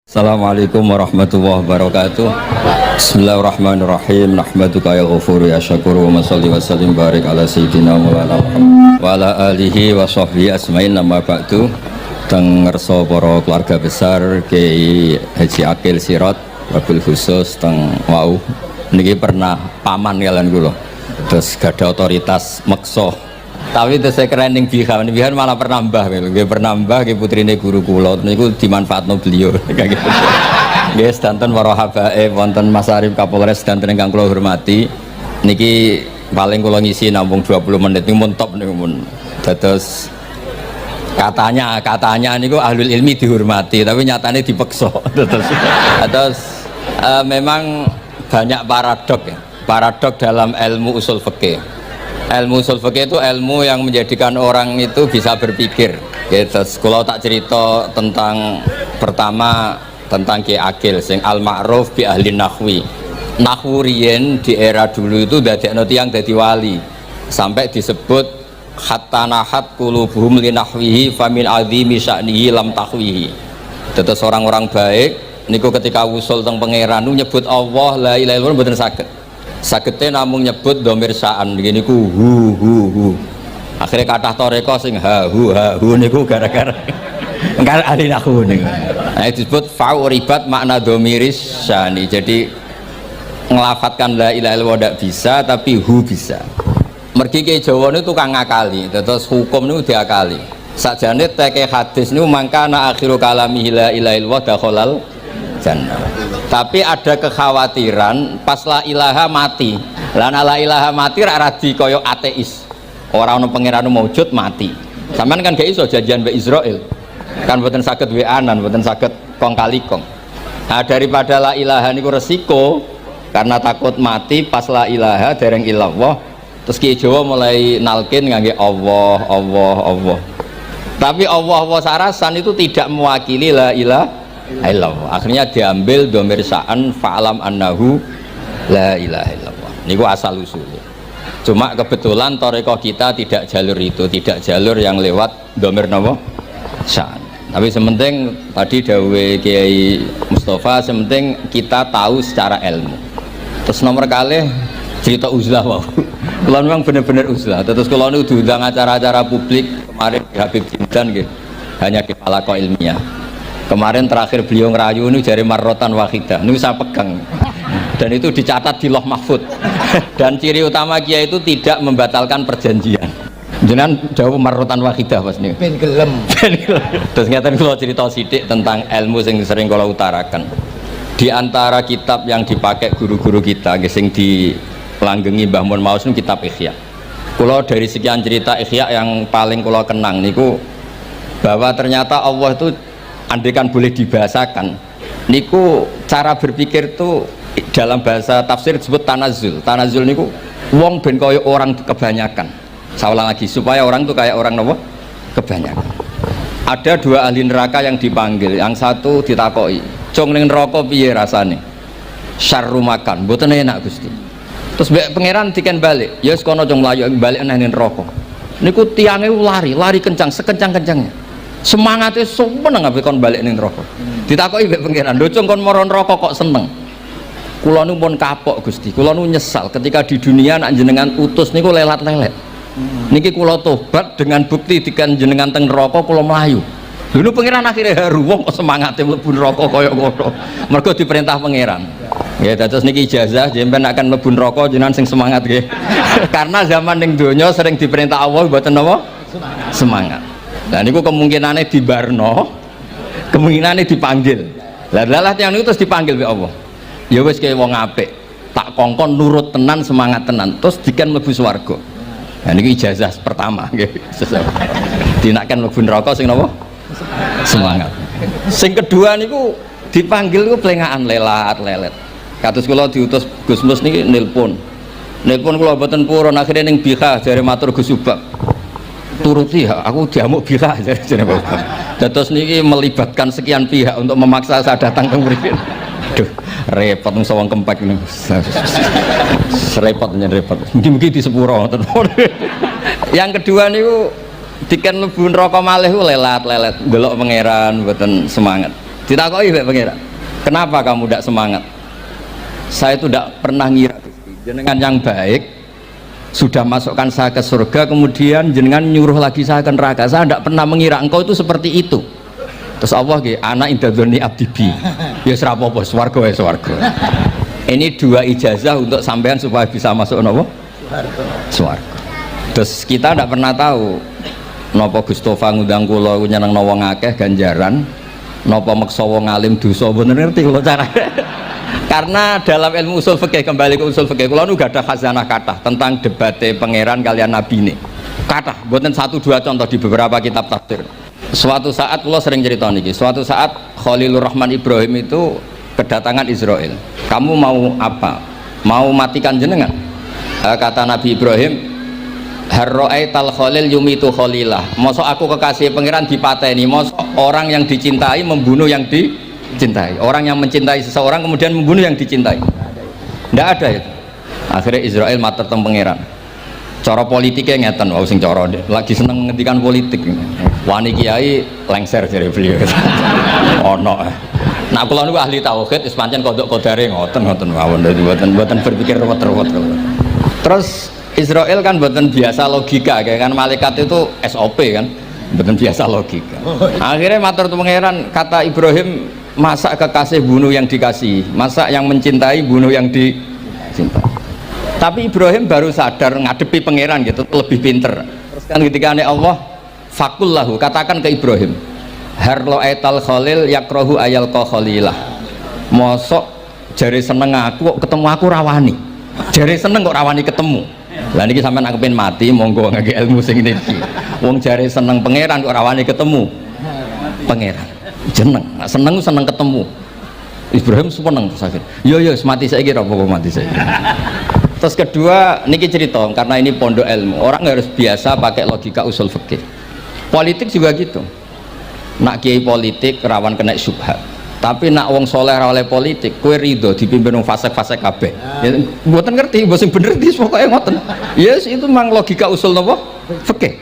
Assalamualaikum warahmatullahi wabarakatuh. Bismillahirrahmanirrahim. Nahmaduka ya ghafuru ya syakuru wa salli wa sallim barik ala sayyidina Maulana Muhammad wa ala alihi wa sahbihi asmain. Nama ba'du teng ngerso para keluarga besar Kiai Haji Akil Sirot wabil khusus teng wau niki pernah paman kalian kula. Terus gada otoritas meksa. Tapi itu saya keren yang bihan malah pernah mbah, gitu. Pernah mbah, putrine guru kula, niku dimanfaatno beliau, kayak gitu. Guys, danten para habaib, wonten Mas Arif Kapolres danten ingkang kula hormati. Niki paling kula ngisi nampung 20 menit, niku mun top niku mun. Dados katanya niku ahlul ilmi dihormati, tapi nyatane dipeksa. Terus memang banyak paradok ya. Paradok dalam ilmu usul fikih. Ilmu usul fikih itu ilmu yang menjadikan orang itu bisa berpikir. Gitu. Kalau tak cerita tentang pertama tentang Kiai Akil sing al ma'ruf bi ahli nahwi. Nahwu riyen di era dulu itu dadekno tiyang dadi wali. Sampai disebut hatta nahat qulubuhum li nahwihi famin azimi sya'nihi lam tahwihi. Terus orang-orang baik niku ketika usul teng pangeran nyebut Allah la ilaha illallah mboten saged. Sagete namung nyebut dhamir sa'an begini ku hu. Akhirnya kathah toreko sing ha hu niku gara-gara engkar ahli nahwu niku. Nah disebut fa'uribat makna dhamiris sya'ni. Jadi ngelafatkan la ilaha illallah ndak bisa tapi hu bisa. Mergi ke Jawa niku tukang ngakali, terus hukum niku diakali. Sakjane teke hadis niku mangkana akhiru kalamihi la ilaha illallah dakhalal jannah. Tapi ada kekhawatiran pas la ilaha mati. Lan la ilaha mati ra radi kaya ateis. Ora ono pangeran maujud mati. Sampeyan kan gak iso janjian mbek Israil. Kan mboten saged weanan, mboten saged kong kali kong. Nah, daripada la ilaha niku resiko karena takut mati pas la ilaha dereng illallah. Terus Ki Jawa mulai nalkin ngangge Allah. Tapi Allah sarasan itu tidak mewakili la ilaha illallah. Akhirnya diambil dhamir sa'an fa'alam annahu la ilaha illallah. Niku asal usulnya. Cuma kebetulan thariqah kita tidak jalur itu, tidak jalur yang lewat dhamir napa sa'an. Tapi sementing tadi dawuhe Kiai Mustafa, sementing kita tahu secara ilmu. Terus nomor kalih cerita uzlah wau. Kula memang bener-bener uzlah. Terus kula niku diundang acara-acara publik kemarin di Habib Jindan nggih. Hanya di Palako Ilmiah. Kemarin terakhir beliau ngerayu ini jari marrotan wahidah, ini saya pegang dan itu dicatat di Loh Mahfud. Dan ciri utama Kiai itu tidak membatalkan perjanjian. Jenengan jauh marrotan wahidah pas nih. Ben gelem. Terus ngaten kula cerita sithik tentang ilmu yang sering kula utarakan. Di antara kitab yang dipakai guru-guru kita, sing dilanggengi Mbah Mun Maus itu kitab Ihya. Kula dari sekian cerita Ihya yang paling kula kenang niku bahwa ternyata Allah itu andaikan boleh dibahasakan niku cara berpikir tuh dalam bahasa tafsir disebut tanazul niku wong ben kaya orang kebanyakan. Saya ulang lagi supaya orang tuh kayak orang nopo kebanyakan. Ada dua ahli neraka yang dipanggil, yang satu ditakoi cung ning neraka piye rasane syarru makan mboten enak Gusti. Terus mbek pangeran diken balik ya wis kono cung mlayu balik nang neraka niku tiange lari kencang sekencang-kencangnya. Semangatnya seneng ngabe kon balik ning neraka. Ditakoki mbek pangeran, "Lho cung kon mara neraka kok seneng?" Kula nu pun kapok Gusti. Kula nu nyesal ketika di dunia nak jenengan utus niku lelat-lelet. Niki kula tobat dengan bukti dikan jenengan teng neraka kula mlayu. Lho nu pangeran akhirnya haru wong kok semangate mlebu neraka kaya ngono. Mergo diperintah pangeran. Ya terus niki ijazah jenengan akan mlebu neraka jenengan sing semangat nggih. Karena zaman ning donya sering diperintah Allah mboten napa? Semangat. Nah niku kemungkinannya di Barno, kemungkinannya dipanggil. Lah yang itu terus dipanggil oleh Allah. Ya wis kaya wong apik, tak kongkon nurut tenan, semangat tenan, terus dikan mlebu swarga. Nah niku ijazah pertama nggih. Dinaken mlebu neraka sing napa? Semangat. Sing kedua niku dipanggil niku plengaan lelat-lelet. Kados kula diutus Gus Mus niki nelpon kula mboten purun akhirnya ning BH jare matur Gus Subak. Turuti ya, aku diamuk bira jadi Bapak. Terus niki melibatkan sekian pihak untuk memaksa saya datang ke mriki. Aduh, repot nang sawang kempek niku. Repot. Mungkin di sepuro. Yang kedua niku diken mlebu neraka malih lelat-lelet, delok pangeran mboten semangat. Ditakoki mbek pangeran. Kenapa kamu tidak semangat? Saya itu tidak pernah ngira jenengan yang baik sudah masukkan saya ke surga, kemudian jenengan nyuruh lagi saya ke neraka. Saya tidak pernah mengira engkau itu seperti itu. Terus Allah nggih, ana indadzoni abdibi. Ya ora apa-apa, swarga ya swarga. Ini dua ijazah untuk sampean supaya bisa masuk nopo? Swarga. Terus kita tidak pernah tahu napa Gustofa ngundang kula nyeneng wong akeh ganjaran, napa meksa wong alim dosa, bener ngerti kula cara. Karena dalam ilmu usul fikih, kembali ke usul fikih, kula nu gak ada khazanah kathah tentang debate pangeran kalian nabi ini. Kathah, mboten satu dua contoh di beberapa kitab tafsir. Suatu saat kula sering cerita niki, suatu saat Khalilur Rahman Ibrahim itu kedatangan Israel. Kamu mau apa? Mau matikan jenengan? Kata Nabi Ibrahim, harro'aital khalil yumitu khalilah. Mosok aku kekasih pangeran dipateni, mosok orang yang dicintai membunuh yang dicintai, orang yang mencintai seseorang kemudian membunuh yang dicintai. Tidak ada itu. Akhirnya Israel matur teng pangeran. Cara politiknya ngeten, wau sing cara lagi seneng ngendikan politik. Wani kiai lengser jare beliau. Ono. Nah kula niku ahli tauhid wis pancen kodok kodare ngoten mawon, dadi mboten berpikir ruwet-ruwet. Terus Israel kan mboten biasa logika, kayak kan malaikat itu SOP kan, mboten biasa logika. Akhirnya matur tu pangeran, kata Ibrahim, masa kekasih bunuh yang dikasih, masa yang mencintai bunuh yang dicintai. Tapi Ibrahim baru sadar ngadepi pangeran gitu, lebih pinter. Terus kan ketika Allah fakullahu, katakan ke Ibrahim, harlo aital khalil yakrohu ayal khalilah. Mosok jari seneng aku kok ketemu aku rawani, jari seneng kok rawani ketemu. Lah niki sampean aku pengen mati, monggo ngake ilmu sing niki. Wong jari seneng pangeran kok rawani ketemu pangeran. Seneng ketemu. Ibrahim seneng terus akhir. Yo mati saiki ora apa-apa mati saiki. Terus kedua niki cerita, karena ini pondok ilmu, orang harus biasa pakai logika usul fikih. Politik juga gitu. Nak kiai politik rawan kena syubhat. Tapi nak wong soleh oleh politik, kue ridho dipimpin wong fasik-fasik kabeh. Ya, mboten ngerti, mboten bener di pokoknya ngoten. Yes, itu memang logika usul napa? Fikih.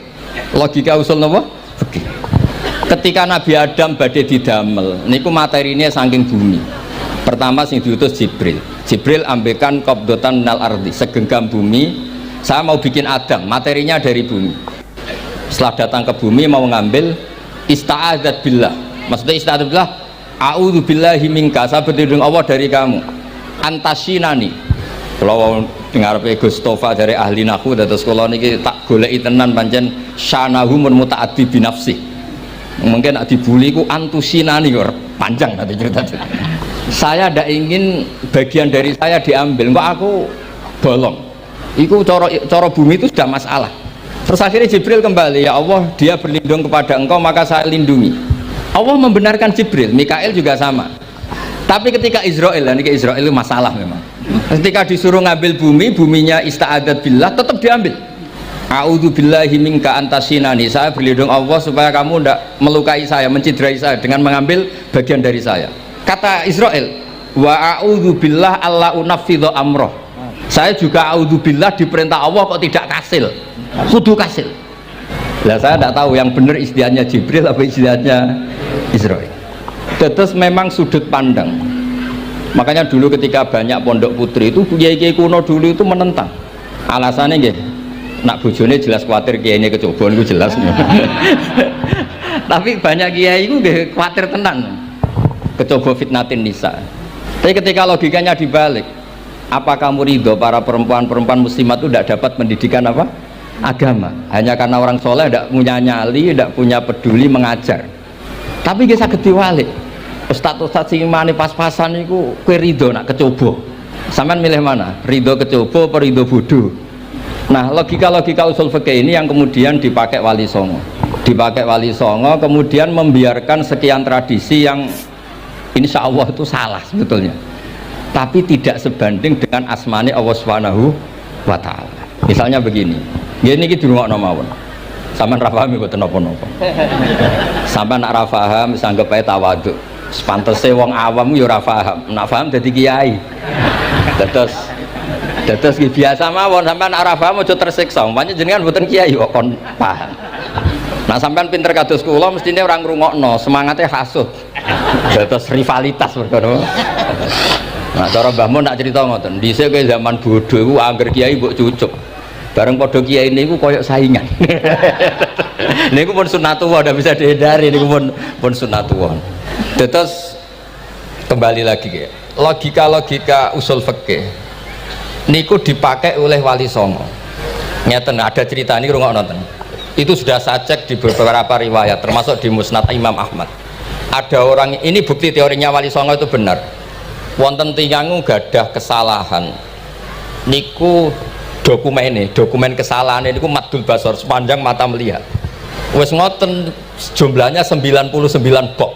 Logika usul napa? Fikih. Ketika Nabi Adam badhe didamel, niku materinya saking bumi. Pertama sing diutus Jibril. Jibril ambekan qabdotan minal ardi, segenggam bumi. Saya mau bikin Adam, materinya dari bumi. Setelah datang ke bumi mau ngambil ista'adzat billah. Maksudnya ista'adzat billah, a'udzu billahi minka, saya berlindung Allah dari kamu. Antasinani. Kalau dengar Gustofa dari ahli nahwu dados kula niki tak goleki tenan pancen syanahu mun mutaaddi bi nafsi. Mungkin nak dibuli ku antusinani kok panjang nanti cerita. Saya tidak ingin bagian dari saya diambil, kok aku bolong. Itu coro bumi itu sudah masalah. Terus akhirnya Jibril kembali, ya Allah, dia berlindung kepada engkau maka saya lindungi. Allah membenarkan Jibril, Mikail juga sama. Tapi ketika Israel, ini Israel itu masalah memang. Ketika disuruh ngambil bumi, buminya ista'adat billah, tetap diambil. A'udzu billahi minka antasinani, saya berlindung Allah supaya kamu tidak melukai saya, menciderai saya dengan mengambil bagian dari saya. Kata Israel, wa a'udzu billah alla unaffidhu amroh. Saya juga a'udzu billah diperintah Allah kok tidak kasil. Kudu kasil. Lah saya tidak tahu yang benar istilahnya Jibril apa istilahnya Israel. Terus memang sudut pandang. Makanya dulu ketika banyak pondok putri itu kiai-kiai kuno dulu itu menentang. Alasannya nggih, nak bojone jelas khawatir kiainya kecobaan itu jelas. Tapi banyak kiai itu nggih khawatir tenan. Kecoba fitnatin nisa. Tapi ketika logikanya dibalik, apa kamu ridho para perempuan-perempuan muslimat itu tidak dapat pendidikan apa? Agama, hanya karena orang soleh tidak punya nyali, tidak punya peduli mengajar. Tapi kita saged diwalik. Ustaz-ustaz sing mane pas-pasan niku kowe ridho nak kecoba. Sampean milih mana? Ridho kecoba apa ridho bodoh? Nah, logika-logika usul fikih ini yang kemudian dipakai Wali Songo. Dipakai Wali Songo kemudian membiarkan sekian tradisi yang insya Allah itu salah sebetulnya, tapi tidak sebanding dengan asmani Allah Subhanahu wa ta'ala. Misalnya begini, gini kita dirungok mawon, sampean ra paham mboten napa-napa. Sampean nak ra paham wis anggap ae tawadhu. Sepantese wong awam yo ora paham, nak paham dadi kiai. Dados biasa mawon, sampean nak ra paham aja tersiksa. Umpamane jenengan mboten kiai kok kon paham. Nah sampean pinter kados kula mestine orang ngrungokno, semangate hasud. Terus rivalitas perkara. Nah, cara Mbah Mun nak cerita ngoten, dhisik ke zaman bodoh iku angger kiai mbok cucuk. Bareng padha kiai niku koyok saingan. Niku pun sunatullah, ndak bisa dihindari, niku pun sunatullah. Terus kembali lagi ya. Logika usul fikih niku dipakai oleh Wali Songo. Ngeten ada cerita ini rungokno nonton. Itu sudah saya cek di beberapa riwayat termasuk di Musnad Imam Ahmad. Ada orang ini bukti teorinya Wali Songo itu benar. Wonten tiyang gadah kesalahan. Niku dokumen kesalahan ini niku madul basor sepanjang mata melihat. Wes ngoten jumlahnya 99 bok.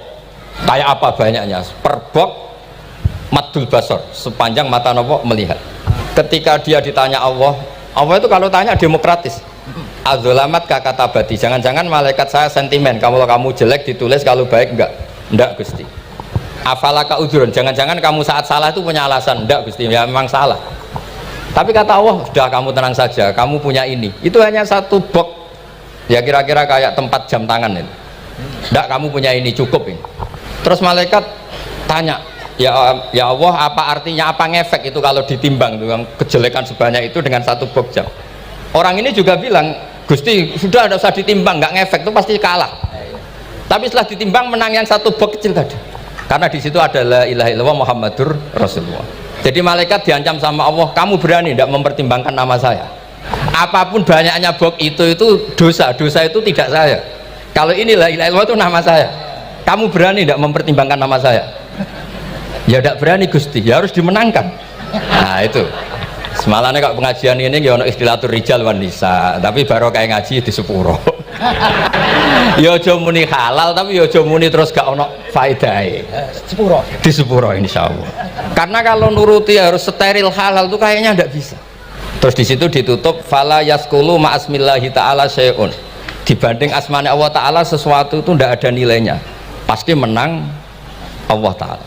Kayak apa banyaknya? Per bok madul basor sepanjang mata nopo melihat. Ketika dia ditanya Allah itu kalau tanya demokratis. Adzolamat kakatabati, jangan-jangan malaikat saya sentimen, kalau kamu jelek ditulis, kalau baik enggak Gusti. Afalaka udhurun, jangan-jangan kamu saat salah itu punya alasan, enggak Gusti, ya memang salah. Tapi kata Allah, sudah kamu tenang saja, kamu punya ini. Itu hanya satu box, ya kira-kira kayak tempat jam tangan itu. Enggak, kamu punya ini, cukup ini. Terus malaikat tanya, ya Allah, apa artinya, apa ngefek itu kalau ditimbang dengan kejelekan sebanyak itu dengan satu box jam. Orang ini juga bilang, Gusti sudah ada usah ditimbang, nggak ngefek itu pasti kalah. Tapi setelah ditimbang menang yang satu box kecil tadi. Karena di situ ada la ilaha illallah Muhammadur Rasulullah. Jadi malaikat diancam sama Allah, kamu berani tidak mempertimbangkan nama saya? Apapun banyaknya box itu dosa itu tidak saya. Kalau ini la ilaha illallah itu nama saya. Kamu berani tidak mempertimbangkan nama saya? Ya tidak berani Gusti, ya harus dimenangkan. Nah itu. Semalahnya kok pengajian ini ya ono istilatur rijal wan nisa, tapi baru kayak ngaji di sepuro. Ya aja muni halal tapi ya aja muni terus gak ono faedahe. Sepuro. Di sepuro insyaallah. Karena kalau nuruti harus steril halal itu kayaknya ndak bisa. Terus di situ ditutup fala yaskulu ma asmillahi taala syai'un. Dibanding asmane Allah taala sesuatu itu ndak ada nilainya. Pasti menang Allah taala.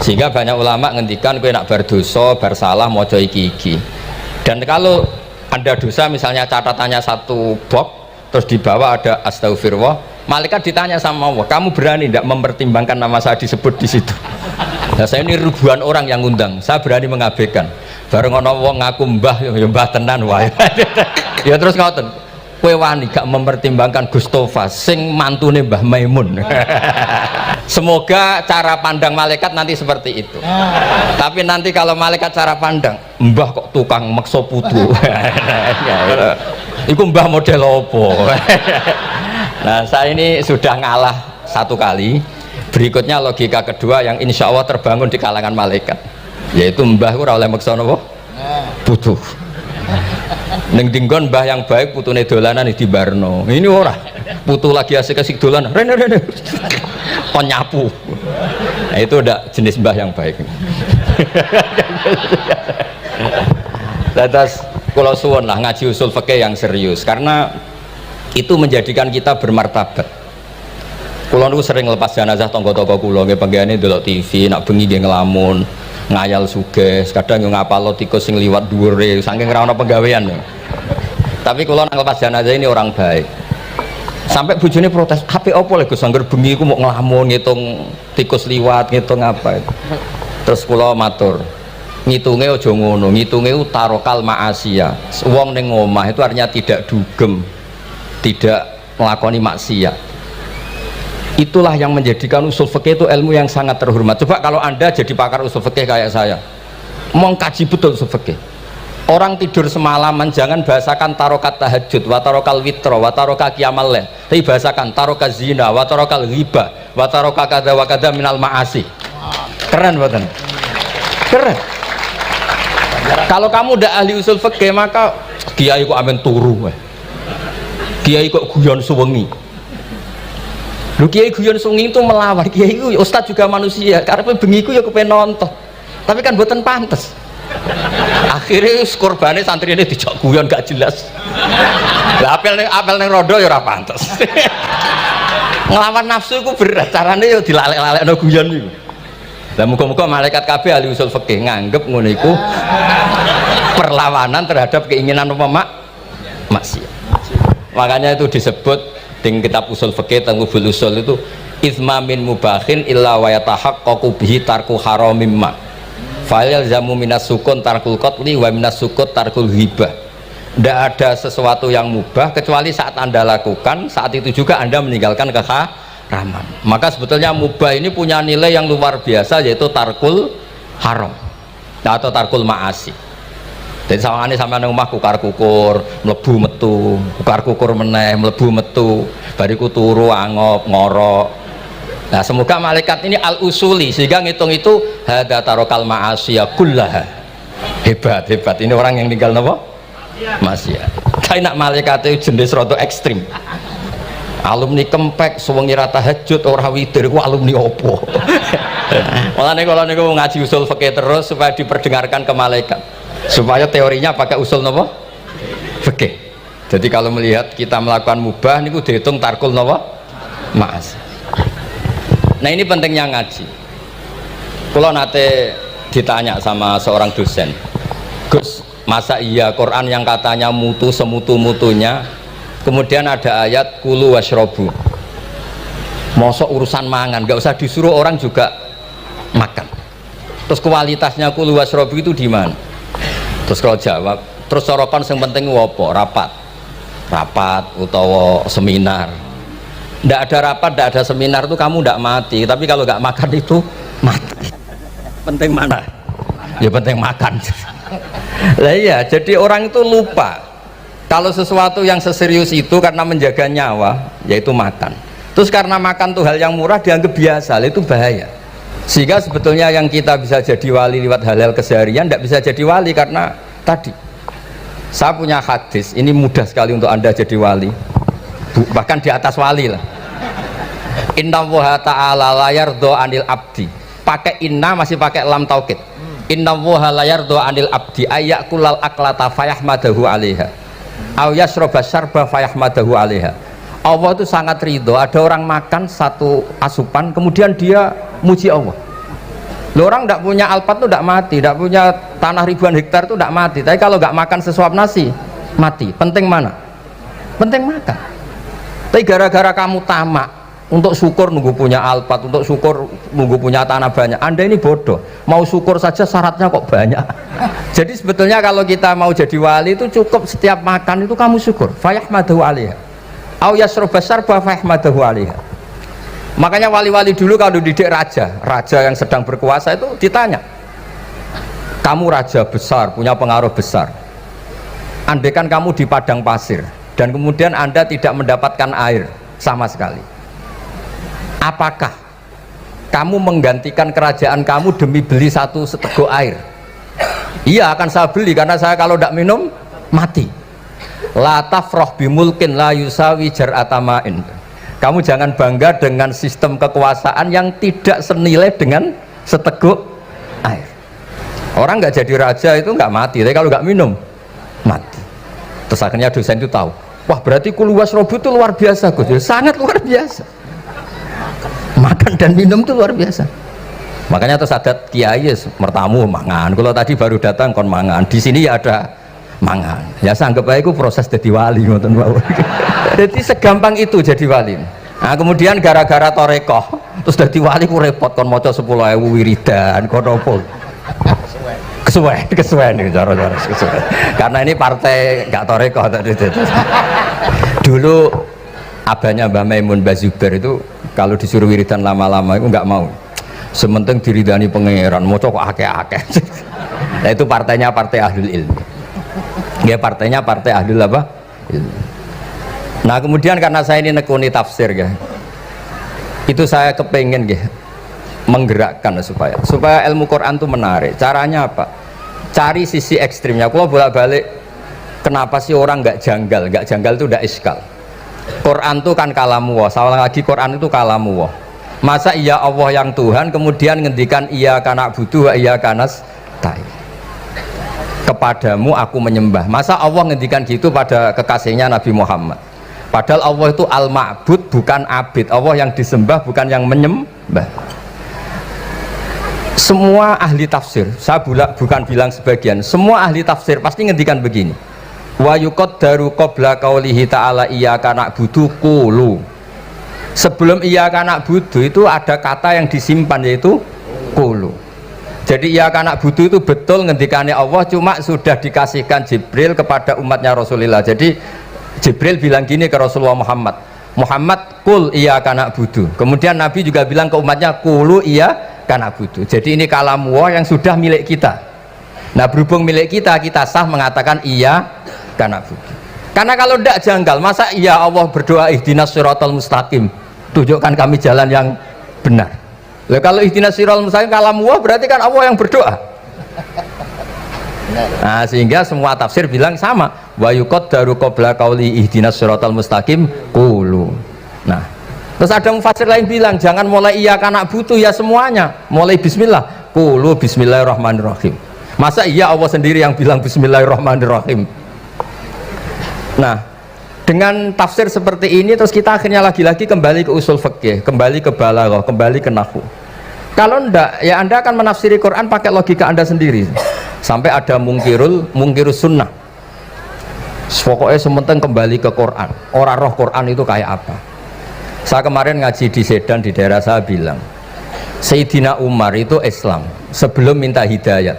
Sehingga banyak ulama ngendikan kowe nak berdosa, bersalah maca iki. Dan kalau Anda dosa misalnya catatannya satu box terus di bawah ada astagfirullah, malaikat ditanya sama Allah, kamu berani tidak mempertimbangkan nama saya disebut di situ? Nah, saya ini ribuan orang yang ngundang, saya berani mengabaikan. Bareng ana wong ngaku mbah ya mbah tenan wae. Ya terus ngoten. Kowe wani gak mempertimbangkan Gustofa sing mantune Mbah Maimun. Semoga cara pandang malaikat nanti seperti itu. Tapi nanti kalau malaikat cara pandang, mbah kok tukang maksa putu. Iku mbah model opo? Nah, saya ini sudah ngalah satu kali. Berikutnya logika kedua yang insya Allah terbangun di kalangan malaikat, yaitu mbah ora oleh maksa napa? Putu. Neng dinggon mbah yang baik putune dolanan di Barno. Ini ora. Putu lagi asik-asik dolanan. Rene. Kon nyapu. Nah, itu udah jenis mbah yang baik. Terus kalau suwun lah ngaji usul fikih yang serius karena itu menjadikan kita bermartabat. Kulo niku sering lepas jenazah tangga-tangga kulo nggih penggene delok TV, nak bengi nggih ngelamun, ngayal suges, kadang yo ngapalo tikus sing liwat dhuwure saking ora ana penggawean. Tapi kulo nang lepas jenazah ini orang baik. Sampai bojone protes, "Apik opo lho Gus angger bengi iku mau ngelamun ngitung tikus liwat, ngitung apa." Terus kulo matur, ngitunge aja ngono, ngitunge tarokal ma'asiya. Wong ning omah itu artinya tidak dugem, tidak melakoni maksiat. Itulah yang menjadikan usul fikih itu ilmu yang sangat terhormat. Coba kalau Anda jadi pakar usul fikih kayak saya, mau kaji betul usul fikih. Orang tidur semalaman jangan bahasakan tarokat tahajud, wa tarokal witro, wa taroka qiyamal lail. Tapi bahasakan taroka zina, wa tarokal ghibah, wa taroka kada wa kada minal ma'asi. Keren buatan. Keren. Kalau kamu udah ahli usul fikih maka kiai kok amen turu. Kiai kok guyon suwengi. Lu kiai guyon suwengi itu melawan kiai itu ustaz juga manusia. Karena bengi ku ya kepen nonton. Tapi kan buatan pantas. Akhirnya korbannya santri ini dijak guyon gak jelas. Lah apel neng rodo ya ora pantes. Ngelawan nafsu itu berat, caranya ya dilalek-lalekno guyon iku. Lah muga-muga malaikat kabeh ahli usul fikih nganggep ngono iku perlawanan terhadap keinginan maksiat. Makanya itu disebut di kitab usul fikih tentang usul itu Itsma min mubahin illa wa yatahaqqaqu bihi tarku haramim ma. Fa yalzamu minas sukun tarkul qatli wa minas sukut tarkul hibah. Tidak ada sesuatu yang mubah kecuali saat Anda lakukan, saat itu juga Anda meninggalkan keharaman. Maka sebetulnya mubah ini punya nilai yang luar biasa, yaitu tarkul haram atau tarkul ma'asi. Jadi sawangane sampean nang omah kukar kukur, mlebu metu, kukar kukur meneh, mlebu metu, bariku turu angop ngorok. Nah, semoga malaikat ini al-usuli sehingga ngitung itu hadza tarokal ma'asiya kullaha. Hebat. Ini orang yang tinggal napa? Maksiat. Kayak nak malaikat itu jenis rada ekstrim. Alumni kempek suwengi ra tahajud ora witir ku alumni opo? Mulane kalau niku ngaji usul fikih terus supaya diperdengarkan ke malaikat. Supaya teorinya pakai usul napa? Fikih. Jadi kalau melihat kita melakukan mubah niku dihitung tarkul napa? Maas. Nah, ini pentingnya ngaji. Kalau nate ditanya sama seorang dosen, Gus, masa iya Quran yang katanya mutu semutu-mutunya kemudian ada ayat kulu washrobu, mosok urusan mangan gak usah disuruh orang juga makan, terus kualitasnya kulu washrobu itu di mana? Terus kalau jawab, terus sorokan yang penting wopo rapat utawa seminar. Ndak ada rapat, ndak ada seminar itu kamu ndak mati, tapi kalau nggak makan itu mati. Penting mana? Ya penting makan. Lah iya, jadi orang itu lupa kalau sesuatu yang seserius itu karena menjaga nyawa, yaitu makan. Terus karena makan tuh hal yang murah dianggap biasa, itu bahaya. Sehingga sebetulnya yang kita bisa jadi wali lewat hal-hal keseharian tidak bisa jadi wali karena tadi. Saya punya hadis, ini mudah sekali untuk Anda jadi wali. Bahkan di atas wali lah. Inna woha ta'ala layar do anil abdi. Pakai inna masih pakai lam taukid. Inna woha layar do anil abdi ayyakulal aklata fayahmadahu alaiha aw yasroba syarba fayahmadahu alaiha. Allah itu sangat ridho ada orang makan satu asupan kemudian dia muji Allah. Loh, orang tidak punya alpat itu tidak mati, tidak punya tanah ribuan hektar itu tidak mati, tapi kalau nggak makan sesuap nasi mati. Penting mana? Penting makan. Tapi gara-gara kamu tamak untuk syukur nunggu punya alpat, untuk syukur nunggu punya tanah banyak, Anda ini bodoh. Mau syukur saja syaratnya kok banyak. Jadi sebetulnya kalau kita mau jadi wali itu cukup setiap makan itu kamu syukur. Fayahmadahu alaiha aw yasroba syarba fayahmadahu alaiha. Makanya wali-wali dulu kalau didik raja yang sedang berkuasa itu ditanya, kamu raja besar, punya pengaruh besar, andaikan kamu di padang pasir dan kemudian Anda tidak mendapatkan air sama sekali, apakah kamu menggantikan kerajaan kamu demi beli satu seteguk air? Iya, akan saya beli karena saya kalau tidak minum mati. La tafroh bimulkin la yusawi jar'atamain. Kamu jangan bangga dengan sistem kekuasaan yang tidak senilai dengan seteguk air. Orang nggak jadi raja itu nggak mati, tapi kalau nggak minum mati. Terus akhirnya dosen itu tahu, wah berarti kuluwas robu itu luar biasa, Gus. Sangat luar biasa. Makan dan minum itu luar biasa. Makanya terus ada kiai mertamu mangan. Kalau tadi baru datang kon mangan, di sini ya ada mangan. Ya saya anggap aja itu proses jadi wali, ngoten mawon. Jadi segampang itu jadi wali. Nah kemudian gara-gara torekoh terus jadi wali ku repot kon maca 10.000 wiridan kon opo. Kesuwen nih cara-cara kesuwen. Karena ini partai nggak torekoh tadi. Dulu abahnya Mbah Maimun Bazuber itu kalau disuruh wiridan lama-lama itu nggak mau. Sementing diridani pangeran, maca kok akeh-akeh. Nah itu partainya partai ahlul ilmi. Ya partainya partai ahlul apa? Ilmi. Nah kemudian karena saya ini nekuni tafsir ya, itu saya kepengen ya menggerakkan supaya ilmu Quran itu menarik. Caranya apa? Cari sisi ekstrimnya. Kalau bolak-balik kenapa sih orang nggak janggal itu udah iskal. Quran itu kan kalamullah, salah lagi Quran itu kalamullah. Masa iya Allah yang Tuhan kemudian ngendikan iya kana butuh wa iya kanas tai, kepadamu aku menyembah. Masa Allah ngendikan gitu pada kekasihnya Nabi Muhammad? Padahal Allah itu al-ma'bud, bukan abid. Allah yang disembah, bukan yang menyembah. Semua ahli tafsir, saya bukan bilang sebagian, semua ahli tafsir pasti ngendikan begini, wa yuqaddaru qabla qaulihi ta'ala iyyaka na'budu qulu. Sebelum iyyaka na'budu itu ada kata yang disimpan yaitu qulu. Jadi iyyaka na'budu itu betul ngendikane Allah, cuma sudah dikasihkan Jibril kepada umatnya Rasulullah. Jadi Jibril bilang gini ke Rasulullah Muhammad, Muhammad qul iyyaka na'budu. Kemudian Nabi juga bilang ke umatnya qulu iyyaka na'budu. Jadi ini kalam Allah yang sudah milik kita. Nah berhubung milik kita, kita sah mengatakan iyyaka na'budu. Karena kalau tidak janggal, masa iya Allah berdoa ihdinas siratal mustaqim, tunjukkan kami jalan yang benar. Lah kalau ihdinas siratal mustaqim kalam Allah berarti kan Allah yang berdoa. Nah sehingga semua tafsir bilang sama, wa yuqaddaru qabla qauli ihdinas siratal mustaqim qulu. Nah terus ada mufassir lain bilang jangan mulai iyyaka na'budu ya semuanya, mulai bismillah, qulu bismillahirrahmanirrahim. Masa iya Allah sendiri yang bilang bismillahirrahmanirrahim. Nah dengan tafsir seperti ini terus kita akhirnya lagi-lagi kembali ke usul fikih, kembali ke balaghah, kembali ke nahwu. Kalau ndak ya Anda akan menafsiri Quran pakai logika Anda sendiri sampai ada mungkirus sunnah. Pokoknya sementing kembali ke Quran, orang roh Quran itu kayak apa. Saya kemarin ngaji di Sedan di daerah saya bilang Sayyidina Umar itu Islam sebelum minta hidayat,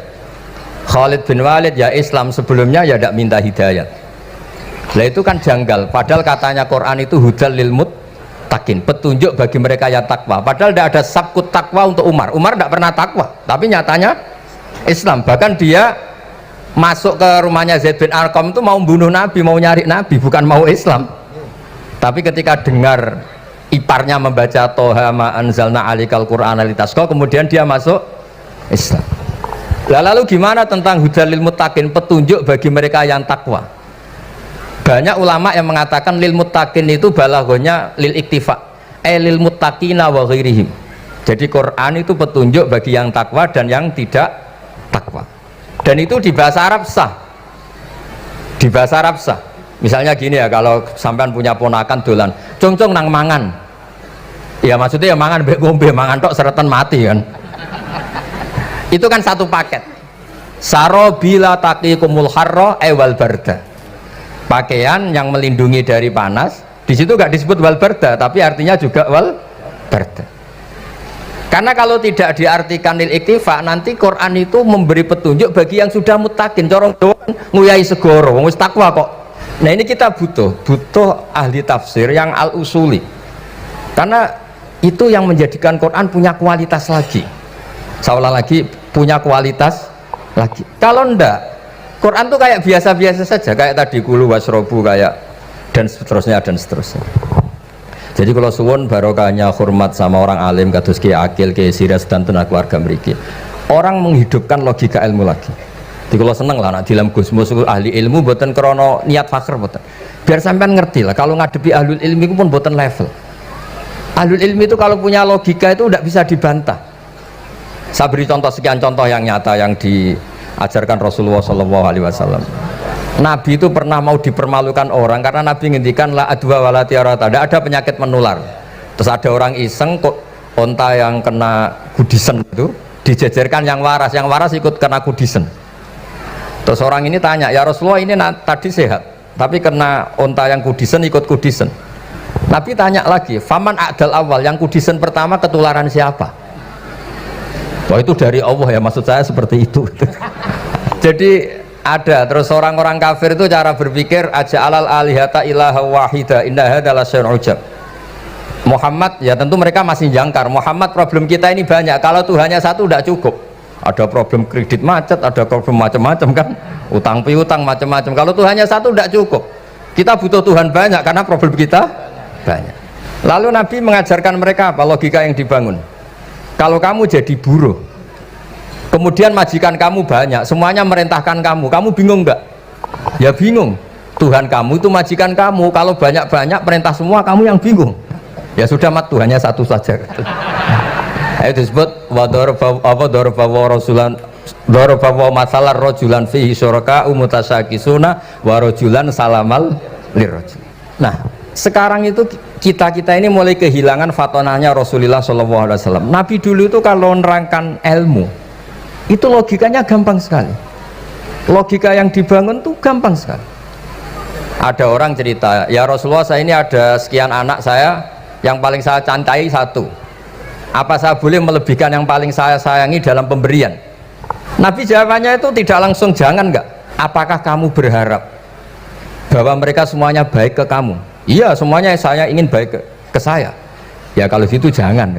Khalid bin Walid ya Islam sebelumnya ya tidak minta hidayat. Lah itu kan janggal, padahal katanya Quran itu hudal lil muttaqin, petunjuk bagi mereka yang takwa. Padahal tidak ada sabkut takwa untuk Umar. Umar tidak pernah takwa, tapi nyatanya Islam. Bahkan dia masuk ke rumahnya Zaid bin Arqam itu mau bunuh Nabi, mau nyari Nabi, bukan mau Islam. Tapi ketika dengar iparnya membaca Toha ma anzalna alikal Qur'ana litasqa, kemudian dia masuk Islam. Lalu gimana tentang hudal lil muttaqin, petunjuk bagi mereka yang takwa? Banyak ulama yang mengatakan lil muttaqin itu balaghahnya lil iktifa, lil muttaqina wa ghairihim. Jadi Quran itu petunjuk bagi yang takwa dan yang tidak takwa. Dan itu di bahasa Arab sah. Di bahasa Arab sah. Misalnya gini ya, kalau sampean punya ponakan dolan, cong-cong nang mangan. Ya maksudnya ya mangan mbek ngombe, mangan tok seretan mati kan. Itu kan satu paket. Sarobila taqikumul harra wal barda. Pakaian yang melindungi dari panas, di situ nggak disebut wal barda, tapi artinya juga wal barda. Karena kalau tidak diartikan lil iktifa, nanti Quran itu memberi petunjuk bagi yang sudah mutakin, corong doang nguyai segoro, wis takwa kok. Nah ini kita butuh ahli tafsir yang al usuli, karena itu yang menjadikan Quran punya kualitas lagi. Seolah lagi punya kualitas lagi. Kalau ndak, Quran tuh kayak biasa-biasa saja, kayak tadi kulu wasrobu kayak dan seterusnya dan seterusnya. Jadi kalau suwun barokahnya hormat sama orang alim kados Ki Akil, Ki Siras dan tenaga keluarga mriki. Orang menghidupkan logika ilmu lagi. Jadi kalau seneng lah nak dalam Gusmus ahli ilmu boten krono niat fakir boten. Biar sampean ngerti lah kalau ngadepi ahlul ilmi itu pun boten level. Ahlul ilmi itu kalau punya logika itu tidak bisa dibantah. Saya beri contoh sekian contoh yang nyata yang diajarkan Rasulullah SAW. Nabi itu pernah mau dipermalukan orang karena Nabi ngendikan la adwa wala tiarata, tidak ada penyakit menular. Terus ada orang iseng kok onta yang kena kudisen itu dijejerkan yang waras ikut kena kudisen. Terus orang ini tanya, ya Rasulullah ini tadi sehat tapi kena onta yang kudisen ikut kudisen. Nabi tanya lagi, faman a'dal awal, yang kudisen pertama ketularan siapa? Wah itu dari Allah ya, maksud saya seperti itu. Jadi ada terus orang-orang kafir itu cara berpikir aja alal alihata ilaha wahida indah adalah syai'un ujab. Muhammad ya tentu mereka masih jangkar, Muhammad problem kita ini banyak, kalau Tuhannya satu tidak cukup, ada problem kredit macet, ada problem macam-macam kan, utang piutang macam-macam. Kalau Tuhannya satu tidak cukup, kita butuh Tuhan banyak karena problem kita banyak. Lalu Nabi mengajarkan mereka apa logika yang dibangun. Kalau kamu jadi buruh, kemudian majikan kamu banyak, semuanya merintahkan kamu, kamu bingung nggak? Ya bingung. Tuhan kamu itu majikan kamu, kalau banyak-banyak perintah semua kamu yang bingung. Ya sudah mat, Tuhannya satu saja. Itu disebut dorobawa masalah rojulan fihi syuraka umutasakisuna warojulan salamal lirrojul. Nah sekarang itu kita ini mulai kehilangan fatonahnya Rasulullah SAW. Nabi dulu itu kalau nerangkan ilmu itu logikanya gampang sekali, logika yang dibangun tuh gampang sekali. Ada orang cerita, ya Rasulullah saya ini ada sekian anak saya yang paling saya cintai satu. Apa saya boleh melebihkan yang paling saya sayangi dalam pemberian? Nabi jawabannya itu tidak langsung, jangan enggak. Apakah kamu berharap bahwa mereka semuanya baik ke kamu? Iya, semuanya saya ingin baik ke saya. Ya kalau gitu jangan.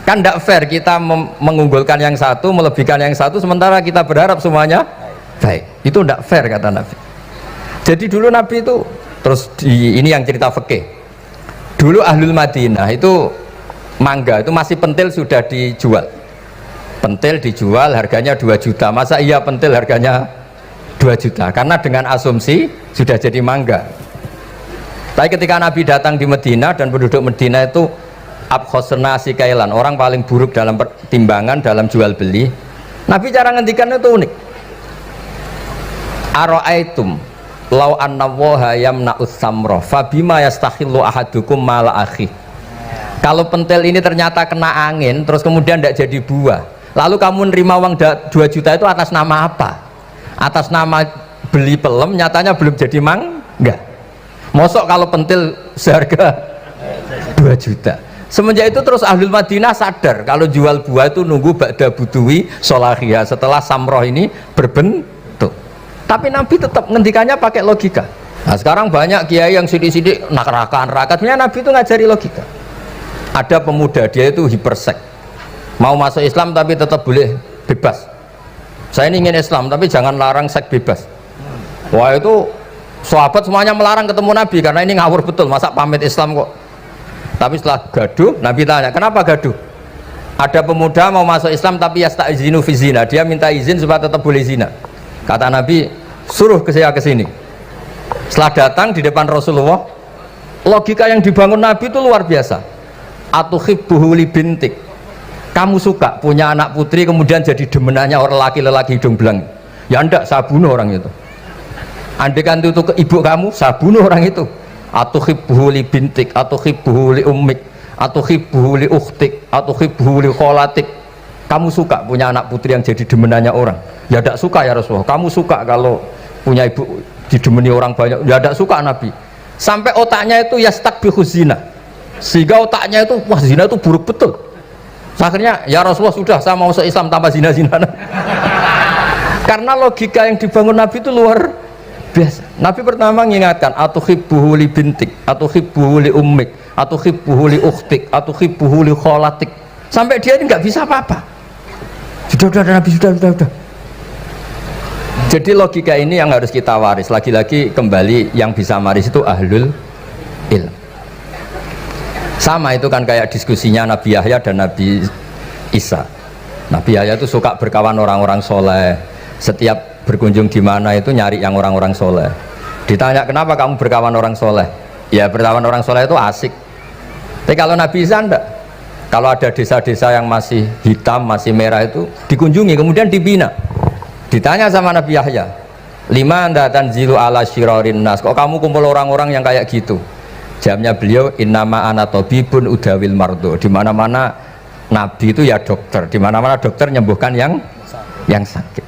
Kan tidak fair kita mengunggulkan yang satu, melebihkan yang satu, sementara kita berharap semuanya baik. Itu tidak fair kata Nabi. Jadi dulu Nabi itu, terus ini yang cerita fikih. Dulu Ahlul Madinah itu mangga itu masih pentil sudah dijual. Pentil dijual harganya 2 juta. Masa iya pentil harganya 2 juta? Karena dengan asumsi sudah jadi mangga. Tapi ketika Nabi datang di Medina dan penduduk Medina itu abkhosna sikailan, orang paling buruk dalam pertimbangan dalam jual beli, Nabi cara ngendikan itu unik. Aro'aitum lau anna waha yamna'us samroh fabima yastakhillu ahadukum mala akhi. Kalau pentil ini ternyata kena angin terus kemudian tidak jadi buah, lalu kamu nerima uang 2 juta itu atas nama apa? Atas nama beli pelem, nyatanya belum jadi mangga. Mosok kalau pentil seharga 2 juta. Semenjak itu terus Ahlul Madinah sadar kalau jual buah itu nunggu ba'da buduwi solahiyah, setelah samroh ini berbentuk. Tapi Nabi tetap ngendikannya pakai logika. Nah sekarang banyak kiai yang sidik-sidik neraka, sebenarnya Nabi itu ngajari logika. Ada pemuda, dia itu hipersek, mau masuk Islam tapi tetap boleh bebas. Saya ini ingin Islam tapi jangan larang seks bebas. Wah itu sahabat semuanya melarang ketemu Nabi karena ini ngawur betul, masa pamit Islam kok. Tapi setelah gaduh, Nabi tanya, kenapa gaduh? Ada pemuda mau masuk Islam tapi yasta'izinu fi zina, dia minta izin supaya tetap boleh zina. Kata Nabi, suruh ke saya ke sini. Setelah datang di depan Rasulullah, logika yang dibangun Nabi itu luar biasa. Atuhibbuhu li bintik, kamu suka punya anak putri kemudian jadi demenannya orang laki-laki hidung belang? Ya enggak, saya bunuh orang itu. Andaikan itu ke ibu kamu, saya bunuh orang itu. Atuhibbuhu li bintik, atuhibbuhu li ummik, atuhibbuhu li ukhtik, atuhibbuhu li kholatik. Kamu suka punya anak putri yang jadi demenannya orang? Ya enggak suka ya Rasulullah. Kamu suka kalau punya ibu didemeni orang banyak? Ya enggak suka Nabi. Sampai otaknya itu yastakbihu zina, sehingga otaknya itu wah zina itu buruk betul. Akhirnya ya Rasulullah sudah, saya mau se-Islam tanpa zina-zina. Karena logika yang dibangun Nabi itu luar biasa. Nabi pertama mengingatkan atuhibbuhu li bintik, atuhibbuhu li ummik, atuhibbuhu li ukhtik, atuhibbuhu li kholatik. Sampai dia ini nggak bisa apa-apa. Sudah Nabi sudah. Jadi logika ini yang harus kita waris. Lagi-lagi kembali yang bisa waris itu ahlul ilm. Sama itu kan kayak diskusinya Nabi Yahya dan Nabi Isa. Nabi Yahya itu suka berkawan orang-orang soleh. Setiap berkunjung di mana itu nyari yang orang-orang soleh. Ditanya kenapa kamu berkawan orang soleh? Ya berkawan orang soleh itu asik. Tapi kalau Nabi Isa enggak. Kalau ada desa-desa yang masih hitam, masih merah itu dikunjungi kemudian dibina. Ditanya sama Nabi Yahya, lima anda tanzilu ala syirarin nas, kok kamu kumpul orang-orang yang kayak gitu? Jamnya beliau, innama ana tabibun udawil mardo. Di mana-mana Nabi itu ya dokter, di mana-mana dokter menyembuhkan yang sakit.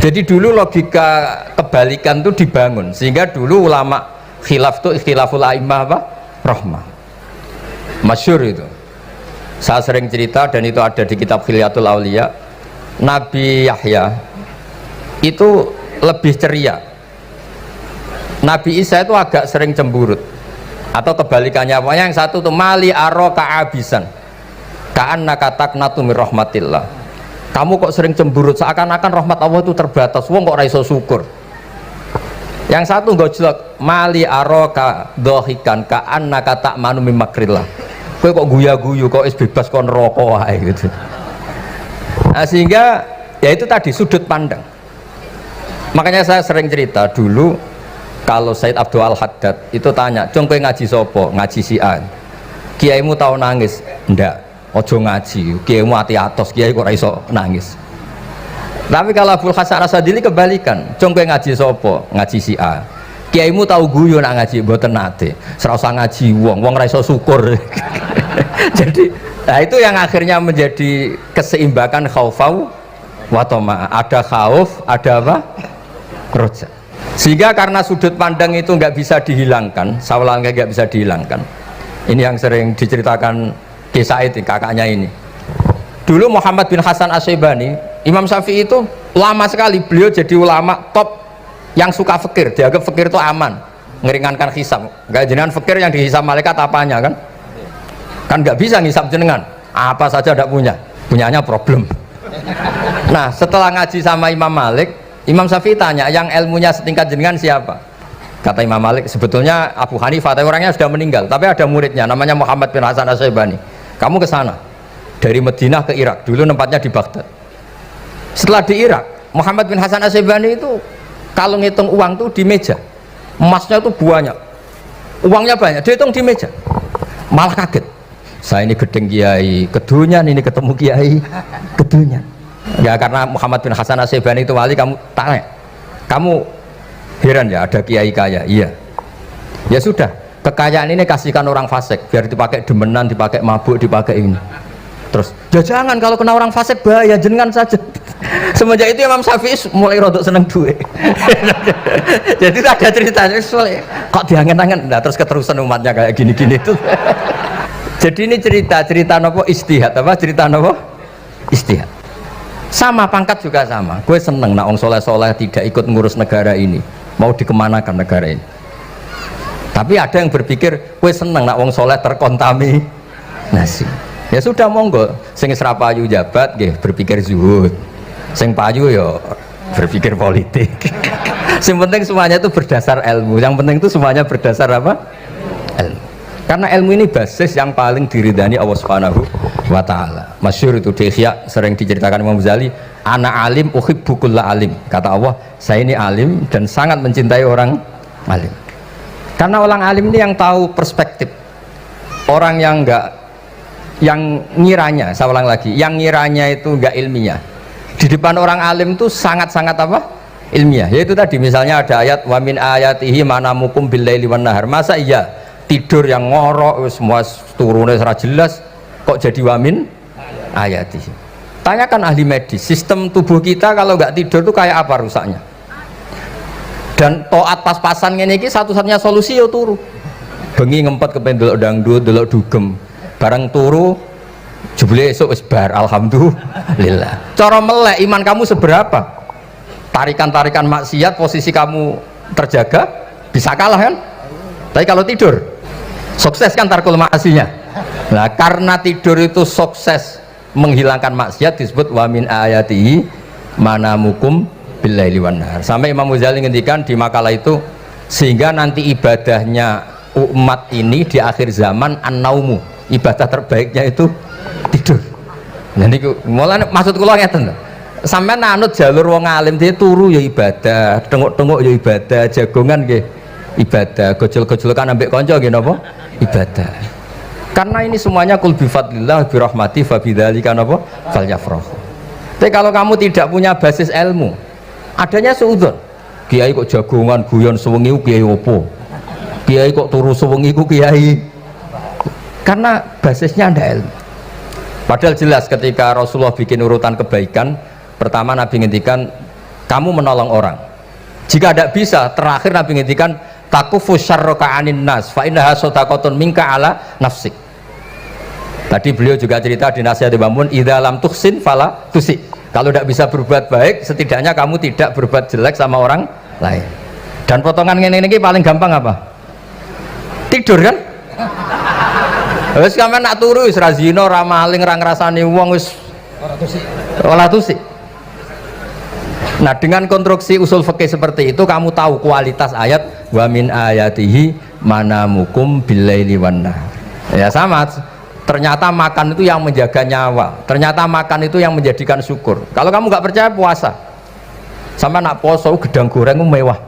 Jadi dulu logika kebalikan itu dibangun, sehingga dulu ulama khilaf itu ikhtilaful a'immah apa? Rahmah. Masyhur itu. Saya sering cerita dan itu ada di kitab Khilyatul Auliya. Nabi Yahya itu lebih ceria. Nabi Isa itu agak sering cemburut. Atau kebalikannya, pokoknya yang satu tuh mali aro ka'abisan ka'annaka taqnatu mir rahmatillah. Kamu kok sering cemburut, seakan-akan rahmat Allah itu terbatas, wong kok ora iso syukur. Yang satu gojlok, mali aro ka dohikan ka'annaka ta'manu min makrillah. Kowe kok guya-guyu, kok is bebas kon neraka wae gitu. Nah, sehingga ya itu tadi sudut pandang. Makanya saya sering cerita dulu kalau Said Abdul Al-Haddad itu tanya, "Cung kowe ngaji sopo?" "Ngaji si A." "Kiaimu tahu nangis?" "Ndak." "Ojo ngaji, kiaimu ati atos, kiai kok ora iso nangis." Tapi kalau Abdul Hasan As-Sadili kebalikan, "Cung kowe ngaji sopo?" "Ngaji si A." "Kiaimu tahu guyu nak ngaji?" "Mboten nate." "Ora usah ngaji wong ora iso syukur." Jadi nah itu yang akhirnya menjadi keseimbangan khaufau wa tama. Ada khauf, ada apa? Roja. Sehingga karena sudut pandang itu nggak bisa dihilangkan, saya ulang nggak bisa dihilangkan. Ini yang sering diceritakan Ki Said, kakaknya ini. Dulu Muhammad bin Hasan Asy-Syaibani, Imam Syafi'i itu lama sekali beliau jadi ulama top yang suka fikir, dianggap fikir itu aman, ngeringankan hisab. Gak jenengan fikir yang dihisab malaikat apanya kan? Kan nggak bisa ngisab jenengan, apa saja tidak punya, punyanya problem. Nah setelah ngaji sama Imam Malik, Imam Syafi'i tanya, yang ilmunya setingkat jenengan siapa? Kata Imam Malik, sebetulnya Abu Hanifah, tapi orangnya sudah meninggal, tapi ada muridnya namanya Muhammad bin Hasan Asy-Syaibani. Kamu ke sana, dari Madinah ke Irak, dulu tempatnya di Baghdad. Setelah di Irak, Muhammad bin Hasan Asy-Syaibani itu kalau ngitung uang tuh di meja, emasnya tuh banyak, uangnya banyak, dia hitung di meja, malah kaget. Saya ini gedeng kiai, kedunyan, ini ketemu kiai, kedunyan. Ya karena Muhammad bin Hasan Asy-Syaibani itu wali, kamu tanya, kamu heran ya ada kiai kaya? Iya. Ya sudah, kekayaan ini kasihkan orang fasik, biar dipakai demenan, dipakai mabuk, dipakai ini. Terus, ya jangan, kalau kena orang fasik bahaya, jenengan saja. Semenjak itu Imam Syafi'i mulai rodok seneng duit. Jadi ada ceritanya, kok diangen-angen, nah terus keterusan umatnya kayak gini-gini tuh. Jadi ini cerita nopo istihad, apa cerita nopo istihad. Sama pangkat juga sama. Gue seneng nak wong soleh-soleh tidak ikut ngurus negara ini, mau dikemanakan negara ini. Tapi ada yang berpikir, gue seneng nak wong soleh terkontaminasi. Ya sudah monggo, sing serapayu jabat nggih berpikir zuhud, sing payu ya berpikir politik. Yang penting semuanya itu berdasar ilmu, yang penting itu semuanya berdasar apa? Ilmu. Karena ilmu ini basis yang paling diridani Allah Subhanahu wa ta'ala. Masyhur itu di Ihya sering diceritakan Imam Ghazali, ana alim uhibbu kulla alim. Kata Allah, saya ini alim dan sangat mencintai orang alim. Karena orang alim ini yang tahu perspektif. Orang yang enggak, yang ngiranya, saya ulang lagi, yang ngiranya itu enggak ilmiah, di depan orang alim itu sangat-sangat apa? Ilmiah. Yaitu tadi misalnya ada ayat wa min ayatihi manamukum billaili wan nahar. Masa iya tidur yang ngorok semua turunnya secara jelas kok jadi wa min ayatihi? Tanyakan ahli medis, sistem tubuh kita kalau nggak tidur itu kayak apa rusaknya? Dan toat pas-pasan ini satu-satunya solusi ya turu. Bengi ngempet kepen delok dangdut, delok dugem. Barang turu jebule esuk wis bar, alhamdulillah. Cara melek iman kamu seberapa? Tarikan-tarikan maksiat posisi kamu terjaga bisa kalah kan? Tapi kalau tidur sukses kan tarkul maksinya. Nah, karena tidur itu sukses menghilangkan maksiat disebut wa min ayatihi manamukum billaili wan nahar. Sampai Imam Ghazali ngendikan di makalah itu, sehingga nanti ibadahnya umat ini di akhir zaman an-naumu, ibadah terbaiknya itu tidur. Jadi mulai maksud kula ngeten, sampean anut jalur wong alim dia turu ya ibadah, tengok-tengok ya ibadah, jagongan nggih ibadah, gojol-gojolkan ambek kanca nggih napa ibadah. Karena ini semuanya kul bi fadlillah bi rahmati fa bidzalika napa falyafrahu. Tapi kalau kamu tidak punya basis ilmu, adanya suudzon. Kiai kok jagongan guyon sewengi ku kiai opo? Kiai kok turu sewengi ku kiai. Karena basisnya ada ilmu. Padahal jelas ketika Rasulullah bikin urutan kebaikan, pertama Nabi ngendikan kamu menolong orang. Jika tidak bisa, terakhir Nabi ngendikan takufu syarraka anin nas fa innaha shadaqatun minka ala nafsik. Tadi beliau juga cerita di nasihat Imam Mun, idza lam tuhsin fala tusi. Kalau tidak bisa berbuat baik, setidaknya kamu tidak berbuat jelek sama orang lain. Dan potongan ini paling gampang apa? Tidur kan? Wis sampean nak turu wis ra zina, ra maling, ra ngrasani wong wis ora tusi. Nah, dengan konstruksi usul fikih seperti itu kamu tahu kualitas ayat wa min ayatihi manamukum billaili wan nahar. Ya sama. Ternyata makan itu yang menjaga nyawa. Ternyata makan itu yang menjadikan syukur. Kalau kamu nggak percaya puasa, sampai nak poso gedang goreng mewah.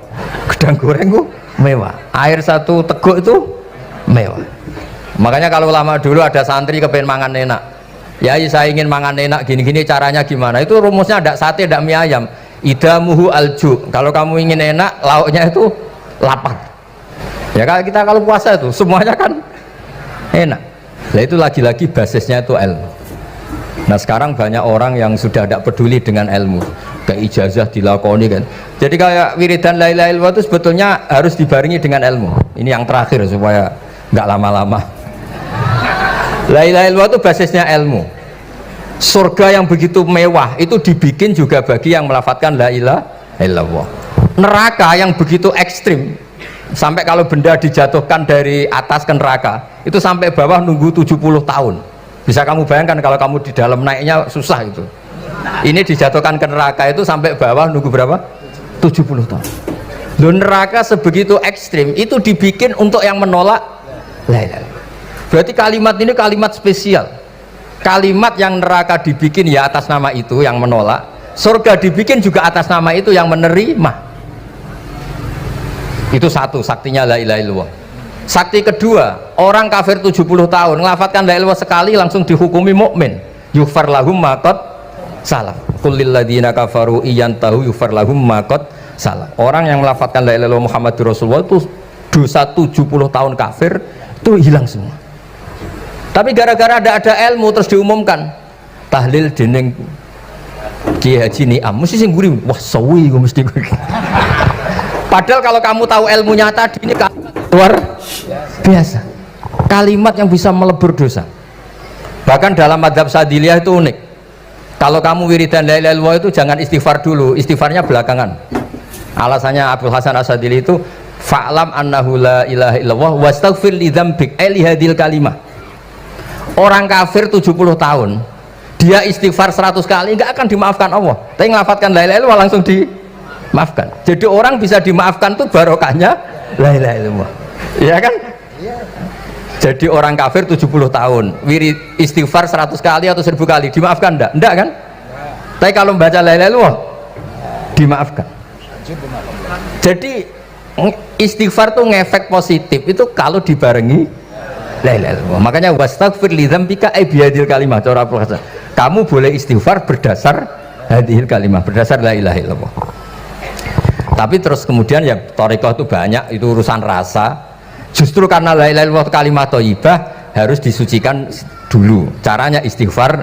Gedang goreng mewah. Air satu teguk itu mewah. Makanya kalau lama dulu ada santri kepengen mangan enak, ya saya ingin mangan enak gini-gini, caranya gimana? Itu rumusnya ada sate, ada mie ayam. Idamuhu alju. Kalau kamu ingin enak, lauknya itu lapar. Ya kita kalau puasa itu semuanya kan enak. Nah itu lagi-lagi basisnya itu ilmu. Nah sekarang banyak orang yang sudah tidak peduli dengan ilmu, kayak ijazah dilakoni kan. Jadi kayak wiridan la ilaha illallah itu sebetulnya harus dibarengi dengan ilmu. Ini yang terakhir supaya nggak lama-lama. La ilaha illallah itu basisnya ilmu. Surga yang begitu mewah itu dibikin juga bagi yang melafadzkan la ilaha illallah. Neraka yang begitu ekstrim, sampai kalau benda dijatuhkan dari atas ke neraka itu sampai bawah nunggu 70 tahun. Bisa kamu bayangkan kalau kamu di dalam, naiknya susah itu. Ini dijatuhkan ke neraka itu sampai bawah nunggu berapa? 70 tahun. Loh, neraka sebegitu ekstrim itu dibikin untuk yang menolak la ilaha illallah. Berarti kalimat ini kalimat spesial. Kalimat yang neraka dibikin ya atas nama itu yang menolak, surga dibikin juga atas nama itu yang menerima. Itu satu saktinya la ilaha illallah. Sakti kedua, orang kafir 70 tahun ngelafadzkan la ilaha illallah sekali langsung dihukumi mukmin. Yughfar lahum ma qad salah. Qul lil ladzina kafaru iyantahu yughfar lahum ma qad salah. Orang yang melafadzkan la ilaha illallah Muhammadur Rasulullah itu dosa 70 tahun kafir itu hilang semua. Tapi gara-gara ada ilmu terus diumumkan tahlil dening Kiai Haji Niam mesti sing guri wah sawi gue mesti gue. Padahal kalau kamu tahu ilmunya tadi ini luar biasa, kalimat yang bisa melebur dosa. Bahkan dalam madzhab Sadiliyah itu unik, kalau kamu wiridan la ilaha illallah itu jangan istighfar dulu, istighfarnya belakangan. Alasannya Abdul Hasan As-Sadili itu fa'lam annahu la ilaha illallah wastaghfir li dzambik li hadil kalimah. Orang kafir 70 tahun dia istighfar 100 kali nggak akan dimaafkan Allah, tapi ngelafadzkan la ilaha illallah langsung dimaafkan. Jadi orang bisa dimaafkan tuh barokahnya la ilaha illallah, ya kan? Jadi orang kafir 70 tahun wirid istighfar 100 kali atau 1000 kali dimaafkan enggak? Enggak kan? Tapi kalau membaca la ilaha illallah dimaafkan. Jadi istighfar tuh ngefek positif itu kalau dibarengi la ilaha illallah. Makanya wastaghfir li dzambika bihadil kalimah. Cara Abdul, kamu boleh istighfar berdasar hadhil kalimah, berdasar la ilaha illallah. Tapi terus kemudian ya thariqah itu banyak, itu urusan rasa. Justru karena la ilaha illallah kalimat thayyibah harus disucikan dulu. Caranya istighfar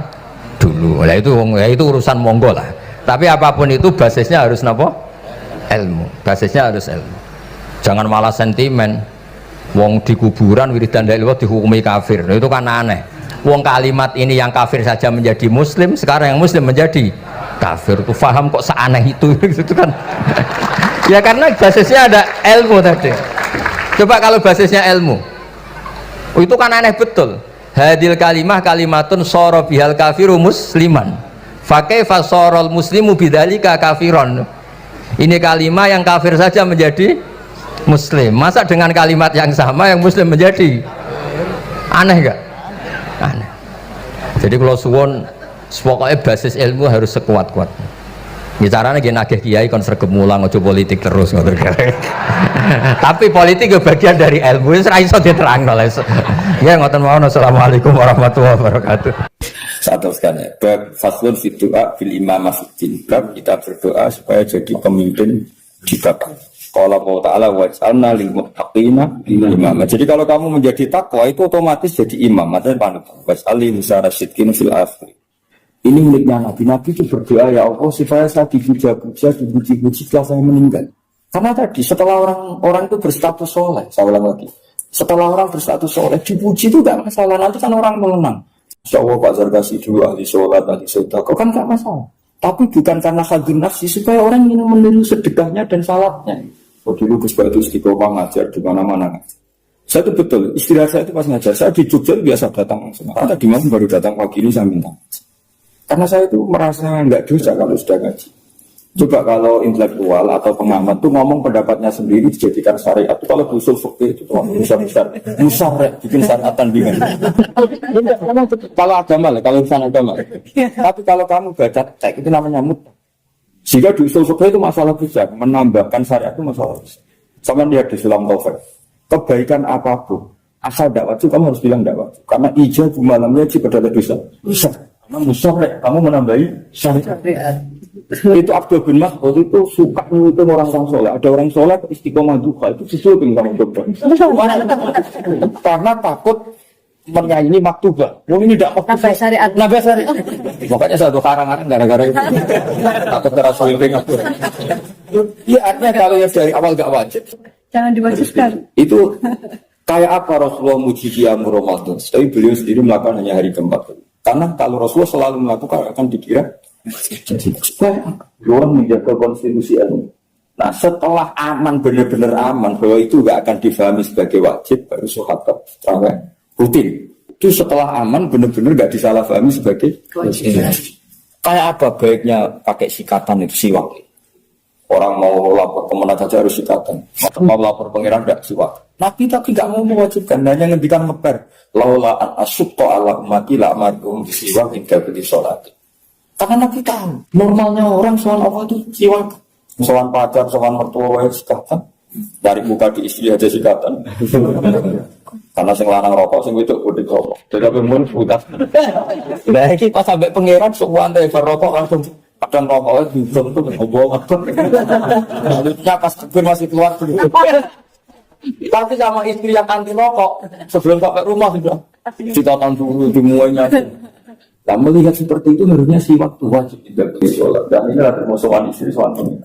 dulu. Lah itu urusan monggo lah. Tapi apapun itu basisnya harus napa? Ilmu. Basisnya harus ilmu. Jangan malah sentimen. Wong di kuburan wiridan la ilaha illallah dihukumi kafir. Nah, itu kan aneh. Wong kalimat ini yang kafir saja menjadi muslim, sekarang yang muslim menjadi kafir. Itu paham kok seaneh itu gitu kan. Ya karena basisnya ada ilmu tadi. Coba kalau basisnya ilmu, itu kan aneh betul. Hadil kalimah kalimatun soro bihal kafiru musliman. Fakaifa sorol muslimu bidzalika kafiron. Ini kalimat yang kafir saja menjadi muslim, masa dengan kalimat yang sama yang muslim menjadi aneh gak? Aneh. Jadi kalau suwon pokoknya basis ilmu harus sekuat-kuat. Bicaranya gini nagih kiai kon sregep mulang ojo politik terus ngoten. Tapi politik itu bagian dari ilmu, wis ra iso diterangno lho. Ya ngoten mawon. Assalamualaikum warahmatullahi wabarakatuh. Saat teruskan ya, bab faslun fi du'a fil imamah fiddin. Bab kita berdoa supaya jadi pemimpin di bab. Qala Allah Ta'ala waj'alna lil muttaqina imama. Jadi kalau kamu menjadi takwa itu otomatis jadi imam, artinya panutan. Was'ali lisara sidqin fil akhir. Ini miliknya Nabi. Nabi itu berdoa, ya Allah supaya saya dipuja-puja, dipuji-puji setelah saya meninggal. Karena tadi setelah orang itu berstatus soleh, saya ulang lagi. Setelah orang berstatus soleh, dipuji itu gak masalah. Nanti kan orang mengenang. Insya Allah Pak Zarkasi dulu ahli sholat, ahli sedekah, kan gak masalah. Tapi bukan karena hadun nafsi, supaya orang ingin meniru sedekahnya dan salatnya. Oh dulu Gus Batu istiqomah ngajar di mana-mana ngajar. Saya itu betul, istirahat saya itu pas ngajar. Saya di Jogja biasa datang langsung. Ada di mana baru datang pagi ini saya minta. Karena saya itu merasa nggak dosa kalau sudah ngaji. Coba kalau intelektual atau pengamat tuh ngomong pendapatnya sendiri dijadikan syariat. Kalau usul fikih itu tuh besar-besar, musarek bikin syariatan bingung. Kalau agama lah, kalau urusan agama. Tapi kalau kamu baca cek itu namanya mutlak. Jika di usul fikih itu masalah besar, menambahkan syariat itu masalah besar. Sama lihat di Sulam Taufik, kebaikan apapun, asal dakwah itu kamu harus bilang dakwah. Karena ijab malamnya jika ada dosa, bisa. Karena musyrik, kamu menambahi syariat. Itu Abdul bin Mas'ud itu suka menghukum orang-orang soleh. Ada orang soleh istiqomah duha itu sesuatu yang kamu coba. Karena takut menyaingi maktubah. Ini tidak maktubah syariat. Nambah syariat. Makanya satu karangan gara-gara itu. Takut terasa wiring aku. Iya artinya kalau yang dari awal gak wajib. Jangan diwajibkan. Itu Kayak apa Rasulullah muji qiyamul Ramadan? Tapi beliau sendiri melakukan hanya hari keempat. Karena kalau Rasulullah selalu melakukan akan dikira supaya orang menjaga konstitusi ilmu. Nah setelah aman, benar-benar aman bahwa itu nggak akan difahami sebagai wajib, baru sahabat terawih rutin. Itu setelah aman benar-benar nggak disalahpahami sebagai wajib. Kayak apa baiknya pakai sikatan itu siwak. Orang mau lapor kemana saja harus sikatan. Mau lapor pangeran tidak siwak. Nabi tapi nggak mau mewajibkan, hanya ngendikan ngeper. Laula an asyukko ala umati la marhum siwak hingga beli sholat. Karena Nabi tahu normalnya orang soal Allah itu siwak. Soal pacar, soal mertua sikatan. Dari muka di istri aja sikatan. Karena sing lanang rokok, sing itu kudik rokok. Jadi mun fudat. Nah iki pas sampai pangeran suwan teh rokok langsung kadang rokoknya dibuang tuh ngobong. Lalunya pas kebun masih keluar dulu. Tapi sama istri yang anti rokok sebelum sampai rumah sudah ditonton dulu dimuainya. Nah melihat seperti itu harusnya sih waktu wajib tidak boleh sholat. Dan ini adalah musuhan istri suami.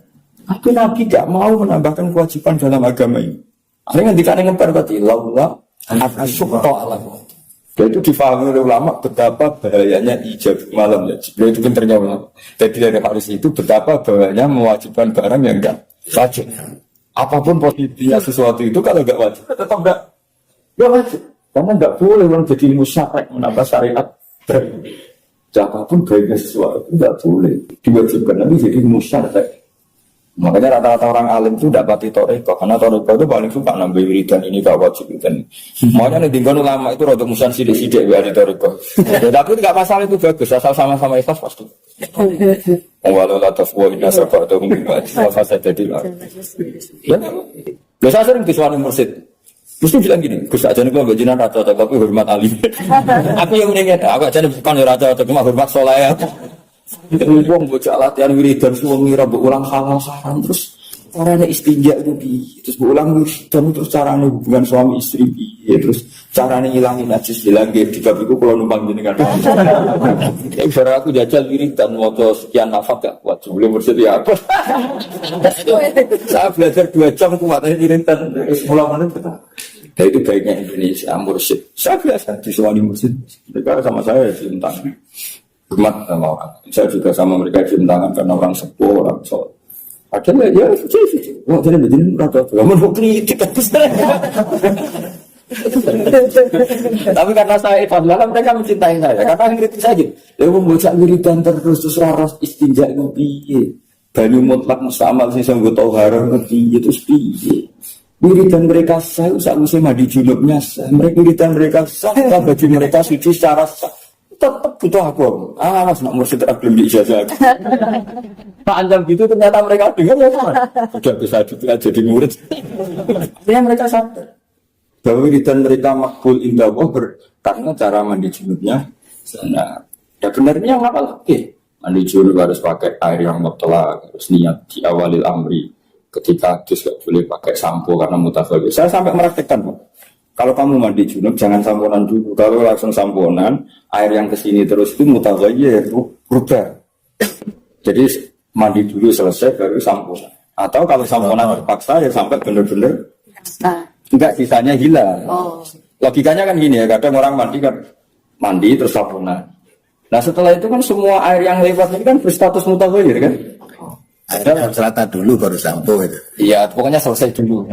Tapi Nabi tidak mau menambahkan kewajiban dalam agama ini. Akhirnya dikatakan ngeper berarti laula asyukta ala. Dan itu difahami oleh ulama betapa bahayanya ijab malam ya. Itu pinternya ulama. Jadi dari hadis itu betapa bahayanya mewajibkan barang yang enggak wajib. Apapun positifnya sesuatu itu kalau enggak wajib tetap enggak wajib. Karena enggak boleh orang jadi musyrik menambah syariat. Apapun baiknya sesuatu enggak boleh diwajibkan nanti jadi musyrik. Makanya rata-rata orang alim itu tidak pati toreko, karena toreko itu paling suka nambah wiridan ini gak wajib wiridan. Makanya nih tinggal ulama itu rodo musan sidik-sidik dari toreko. Tapi tidak masalah itu bagus, asal sama-sama ikhlas pasti. Walau lataf wa inna sabah atau mungkin fasa jadi lah. Biasa sering kiswani mursid. Mesti bilang gini, Gus aja nih gue bajinan rata tapi hormat alim. Aku yang mendingan, aku aja nih bukan rata cuma hormat soleh. Wong bocah latihan wiridan suami ra ulang halal haram terus caranya istinja itu terus ulang wiridan terus caranya hubungan suami istri terus caranya ngilangin najis hilang di babiku kalau numpang jenengan. Ya ibarat aku jajal wiridan moto sekian nafas gak kuat sebelum bersedia apa. Saya belajar 2 jam kuatnya wiridan mulai mana. Dan itu baiknya Indonesia mursyid. Saya biasa disuani mursyid. Mereka sama saya cium tangan. Hormat sama orang. Saya juga sama mereka cium tangan karena orang sepuh, orang sholat. Padahal ya, suci. Wah, jadi begini rata. Kamu mau kritik tapi karena saya ibadah, mereka mencintai saya. Karena kritik saja. Ya, membaca wiridan terus raras istinja itu piye. Banyu mutlak mustamal sih saya tahu haram piye terus piye. Wiridan mereka sah, usah mandi junubnya sah. Wiridan mereka sah, baju mereka suci secara sah. Tetap butuh aku. Mas nak mursyid belum diijazah. Pak Anjam gitu ternyata mereka dengar ya kan. Sudah bisa juga jadi murid. Ya mereka sadar bahwa wiridan mereka makbul indah Allah karena cara mandi junubnya. Nah, ya benarnya apa lagi? Mandi junub harus pakai air yang mutlak, harus niat di awalil amri. Ketika hadis gak boleh pakai sampo karena mutafawid. Saya sampai meraktekkan, Pak. Kalau kamu mandi junub jangan samponan dulu. Kalau langsung samponan, air yang kesini terus itu mutaghayyir berubah. Jadi mandi dulu selesai baru samponan. Atau kalau samponan terpaksa ya sampai benar-benar enggak sisanya hilang. Logikanya kan gini ya, kadang orang mandi terus samponan. Nah setelah itu kan semua air yang lewat ini kan berstatus mutaghayyir kan. Ada selatan dulu baru sampo itu. Iya, pokoknya selesai dulu.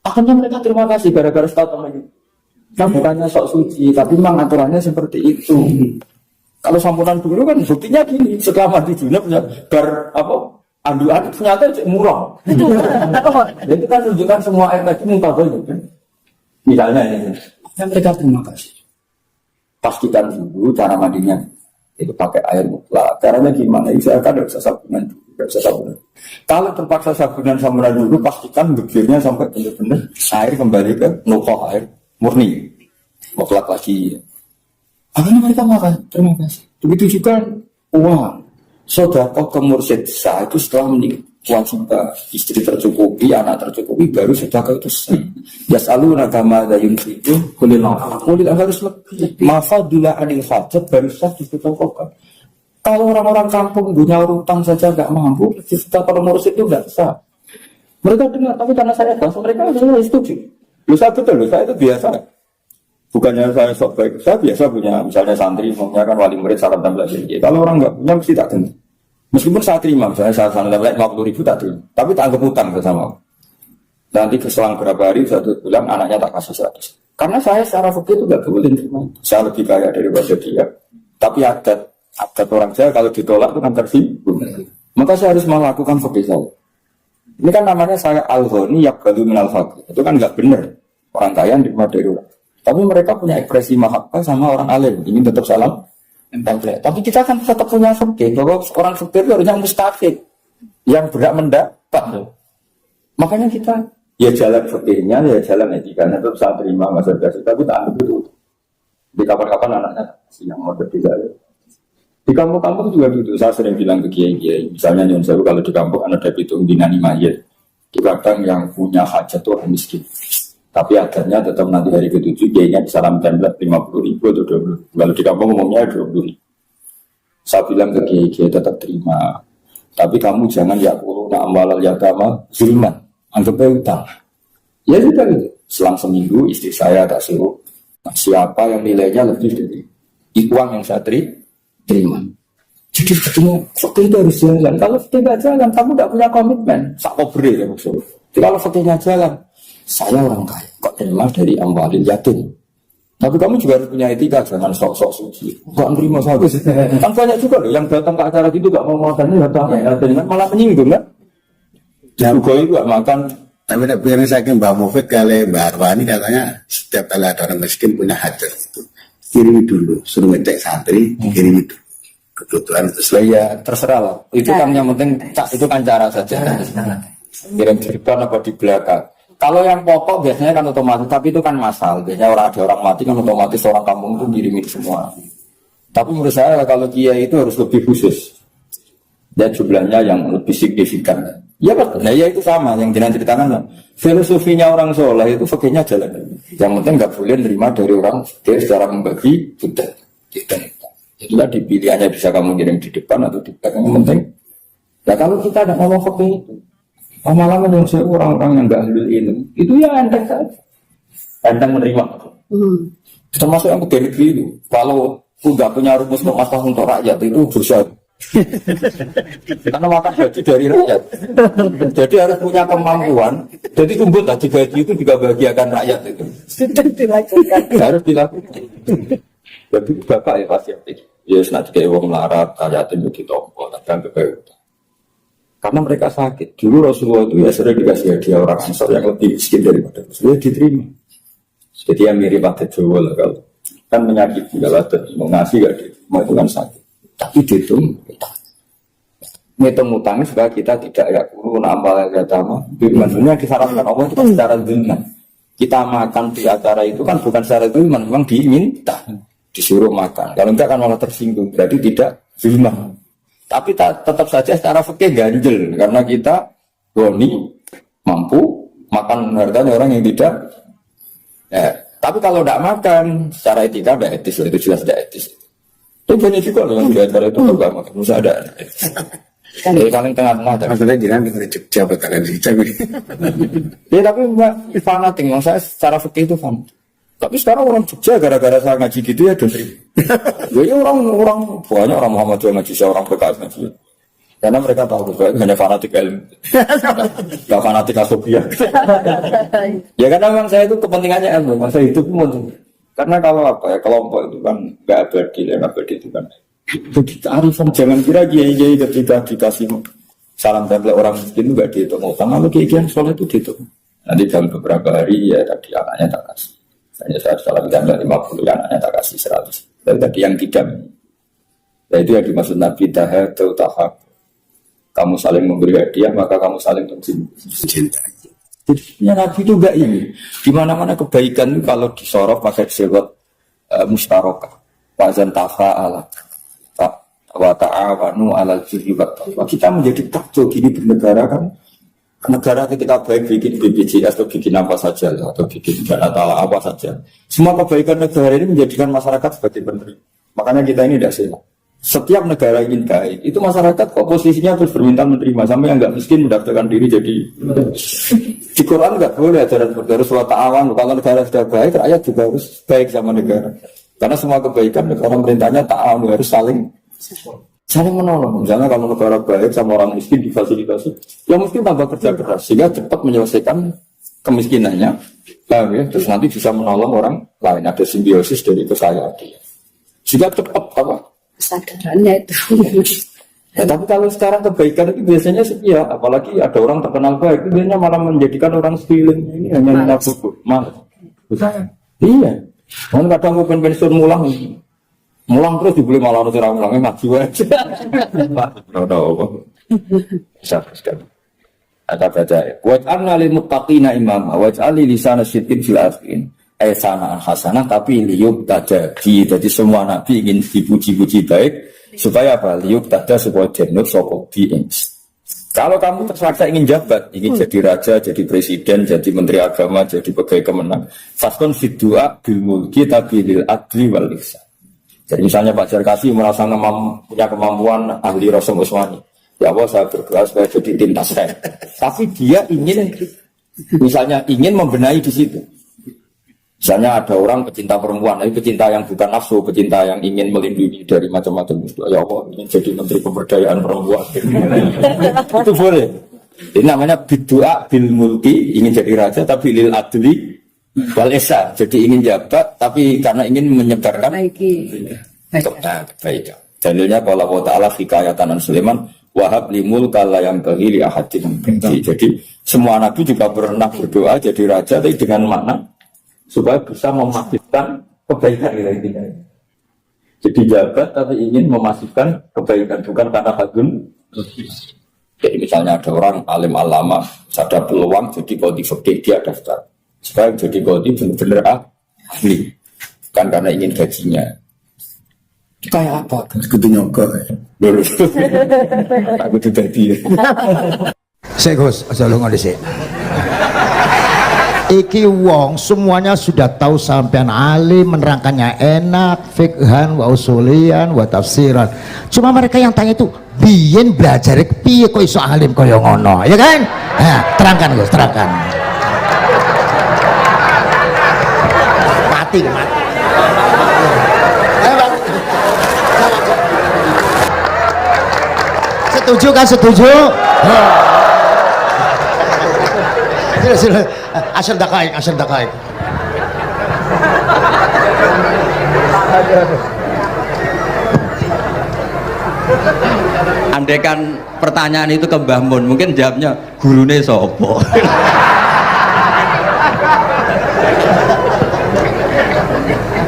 Akhirnya mereka terima kasih gara-gara status lagi. Nah bukannya sok suci, tapi memang aturannya seperti itu. Kalau samponan dulu kan buktinya gini, setelah mandi junub andu-andu ternyata murah. Jadi kan tunjukkan semua air tadi mutaghayyir kan. Misalnya ini, mereka terima kasih. Pastikan dulu cara mandinya itu pakai air mutlak. Caranya gimana? Saya kan tidak bisa sabunan dulu. Kalau terpaksa sabunan samponan dulu, pastikan bibirnya sampai benar-benar air kembali ke nukoh air murni, mutlak lagi. Akhirnya mereka makan, terima kasih. Begitu juga uang, sedekah ke mursyid sah itu setelah menikah, kewajiban istri tercukupi, anak tercukupi, baru sedekah itu sah. Yasaluna kama dayun itu kulil harus lebih. Mafadullah anil hajat baru sah disedekahkan. Kalau orang-orang kampung punya utang saja nggak mampu, kita kalau mursyid itu nggak sah. Mereka dengar, tapi karena saya bahas mereka sudah setuju. Lu saya betul, lu saya itu biasa. Bukannya saya sok baik, saya biasa punya misalnya santri, maunya kan wali murid salam tempel sendiri. Kalau orang nggak punya mesti tak terima. Meskipun saya terima, misalnya saya salam tempel 50.000 tak terima, tapi tak anggap utang bersama. Nanti keselang berapa hari satu bulan anaknya tak kasih 100. Karena saya secara fikih itu nggak boleh terima. Saya lebih kaya daripada dia. Tapi adat orang saya kalau ditolak itu kan tersinggung. Maka saya harus melakukan fikih saya. Ini kan namanya saya al-ghani yaqbalu minal faqir. Itu kan nggak benar. Orang kaya terima dari orang. Tapi mereka punya ekspresi mahabbah sama orang alim. Ingin tetap salam. Tapi kita kan tetap punya fikih. Bahwa orang fikih itu harusnya mustafid. Yang berhak mendapat. Makanya kita ya jalan fikihnya, ya jalan etikanya. Tetap saya terima masa kasih. Tapi tak anggap itu. Di kapan-kapan anaknya yang mau berbeda. Di kampung-kampung juga gitu. Saya sering bilang ke kiai-kiai. Misalnya Nyon Sewu kalau di kampung ada pitung dinani mayit. Di kadang yang punya hajat itu orang miskin. Tapi adatnya tetap nanti hari ke-7 kiainya disalam tempel 50.000 atau 20. Kalau di kampung umumnya 20. Saya bilang ke kiai-kiai tetap terima. Tapi kamu jangan yakuluna amwalal yatama zulman. Anggapnya utang. Ya sudah gitu. Selang seminggu istri saya tak suruh. Nah, siapa yang nilainya lebih dari uang yang saya terima. Jadi ketemu fakir itu harus jalan. Kalau fakir nggak jalan, kamu nggak punya komitmen. Sakobri ya maksudnya. Jadi kalau fakirnya jalan, saya orang kaya, kok terima dari amwalil yatim. Tapi kamu juga harus punya etika, jangan sok-sok suci. Gak nerima saya. Kan banyak juga loh yang datang ke acara itu gak mau makan, datang malah menyinggung kan? Juga itu gak makan. Tapi biasanya saya Mbak Mufid kali Mbak Arwani katanya setiap kali ada orang miskin punya hajat itu kirimi dulu, suruh ngecek santri, kirimi dulu. Kebutuhan itu Ya terserah lah. Itu kan yang penting, itu kan cara saja. Kirim di depan apa di belakang. Kalau yang pokok biasanya kan otomatis, tapi itu kan masal. Biasanya ada orang mati kan otomatis orang kampung itu ngirimin semua. Tapi menurut saya kalau kiai itu harus lebih khusus. Dan jumlahnya yang lebih signifikan. Ya betul. Nah ya itu sama yang jenengan ceritakan lah. Filosofinya orang soleh itu fakirnya jalan. Yang penting nggak boleh nerima dari orang fakir secara membagi budak. Jadi lah dipilihannya bisa kamu kirim di depan atau di belakang. Yang penting. Ya kalau kita tidak ngomong fakir itu. Lama-lama yang orang-orang yang nggak halil ilmu itu ya enteng saja, enteng menerima. Termasuk yang pegawai negeri itu, kalau nggak punya rumus masalah untuk rakyat itu dosa. Karena makan gaji dari rakyat, jadi harus punya kemampuan. Jadi kumpul gaji itu juga bahagiakan rakyat itu. Harus dilakukan. Jadi bapak ya pasti ya nanti kayak uang melarat, yatim itu tombol, kadang kebaik. Karena mereka sakit. Dulu Rasulullah itu ya sering dikasih hadiah orang Ansor yang lebih miskin daripada Rasulullah diterima. Jadi yang mirip pada Jawa lah kalau kan menyakiti kalau ada mau ngasih gak diterima itu kan sakit. Tapi dihitung ngitung utangnya supaya kita tidak ya kurun amal yang pertama. Maksudnya disarankan Allah itu kan secara zulman. Kita makan di acara itu kan bukan secara zulman, memang diminta disuruh makan. Kalau enggak kan malah tersinggung. Berarti tidak zulman. Tapi tetap saja secara fikih ganjel karena kita goni mampu makan hartanya orang yang tidak. Ya, tapi kalau tidak makan secara etika tidak etis, itu jelas tidak etis. Itu banyak juga loh yang di acara itu tidak makan, harus ada. Jadi paling tengah-tengah. maksudnya jangan dari Jogja betakan di Jogja. Ya tapi fanatik, saya secara fikih itu fanatik. Tapi sekarang orang Jogja gara-gara saya ngaji gitu ya dan ya orang banyak orang Muhammadiyah ngaji, saya orang PKS ngaji. Karena mereka tahu bahwa hanya fanatik ilmu, nggak fanatik asofia. Ya karena memang saya itu kepentingannya ilmu, masa itu pun. Karena kalau apa ya kelompok itu kan nggak abadi, yang abadi itu kan. Begitu arifan, jangan kira kiai ketika dikasih salam tempel orang miskin itu nggak dihitung utang, lalu kiai soleh itu dihitung. Nanti dalam beberapa hari ya tadi anaknya tak kasih. Hanya saya salam tempel 50, anaknya tak kasih 100. Tapi tadi yang tidak, ya itu yang dimaksud Nabi tahadu tahab. Kamu saling memberi hadiah maka kamu saling mencintai. Jadi ya, Nabi itu enggak ini. Di mana-mana kebaikan itu kalau disorot pakai disebut mustarokah. Wazan tafa'ala. Wa ta'awanu 'alal birri wat taqwa. Kita menjadi takjub gini bernegara kan. Negara kita baik bikin BPJS atau bikin apa saja atau bikin dana tala apa saja. Semua kebaikan negara ini menjadikan masyarakat sebagai penerima. Makanya kita ini tidak sehat. setiap negara ingin baik, itu masyarakat kok posisinya terus berminta menerima, sampai yang nggak miskin mendaftarkan diri jadi. Di Quran nggak boleh ajaran harus ta'awan. Kalau negara sudah baik, rakyat juga harus baik sama negara. Karena semua kebaikan negara pemerintahnya ta'awan, harus saling menolong. Misalnya kalau negara baik sama orang miskin difasilitasi, ya mungkin tambah kerja keras sehingga cepat menyelesaikan kemiskinannya. Paham ya? Terus nanti bisa menolong orang lain. Ada simbiosis dari kekayaan dia. Sehingga cepat apa? Kesadarannya itu. Ya, tapi kalau sekarang kebaikan itu biasanya ya, apalagi ada orang terkenal baik, itu biasanya malah menjadikan orang sekeliling ini hanya minta buku, malah. Iya. Kadang gue pensiun mulang terus dibeli malah orang mulangnya ngaji aja. Bisa. Ada baca ya. Waj'alna lil muttaqina imama waj'ali lisana sidqin fil akhirin. Sanaan hasanah tapi liyuk tadabi. Jadi semua nabi ingin dipuji-puji baik supaya apa? Liyuk tada supaya jenut sokok diings. Kalau kamu terpaksa ingin jabat, ingin jadi raja, jadi presiden, jadi menteri agama, jadi pegawai kemenang, faskon fid du'a bil mulki tapi lil adli wal ihsan. Jadi misalnya Pak Jarkasi merasa punya kemampuan ahli Rasul Usmani, ya Allah saya berdoa supaya jadi tintas saya. Tapi dia ingin, misalnya ingin membenahi di situ. Misalnya ada orang pecinta perempuan, tapi pecinta yang bukan nafsu, pecinta yang ingin melindungi dari macam-macam. Ya Allah, ingin jadi menteri pemberdayaan perempuan. Itu boleh. Ini namanya bidua bil mulki, ingin jadi raja, tapi lil adli wal ihsan. Jadi ingin jabat, tapi karena ingin menyebarkan kebaikan. Dalilnya kalau Allah Ta'ala hikayatan an Sulaiman, wahab limul kala yang bahili ahadin. Jadi semua nabi juga pernah berdoa jadi raja, tapi dengan makna supaya bisa memastikan kebaikan intinya. Jadi jabat tapi ingin memastikan kebaikan, bukan karena hagun. Jadi misalnya ada orang alim alama, ada peluang jadi qadhi fikih, dia daftar supaya jadi qadhi benar-benar ahli, bukan karena ingin gajinya. Kayak apa? Kudu nyogok. Aku tuh tadi. Saya Gus, aja lu ngodisi. Iki wong semuanya sudah tahu sampean alim, menerangkannya enak, fikhan, wa usulian, wa tafsiran. Cuma mereka yang tanya itu, biyen belajar piye kok iso alim kaya ngono, ya kan? Nah, terangkan Gus, terangkan. Mati. Setuju kan? Setuju? Sila. Asal dakaik. Andaikan pertanyaan itu ke Mbah Mun, mungkin jawabnya gurune sopo.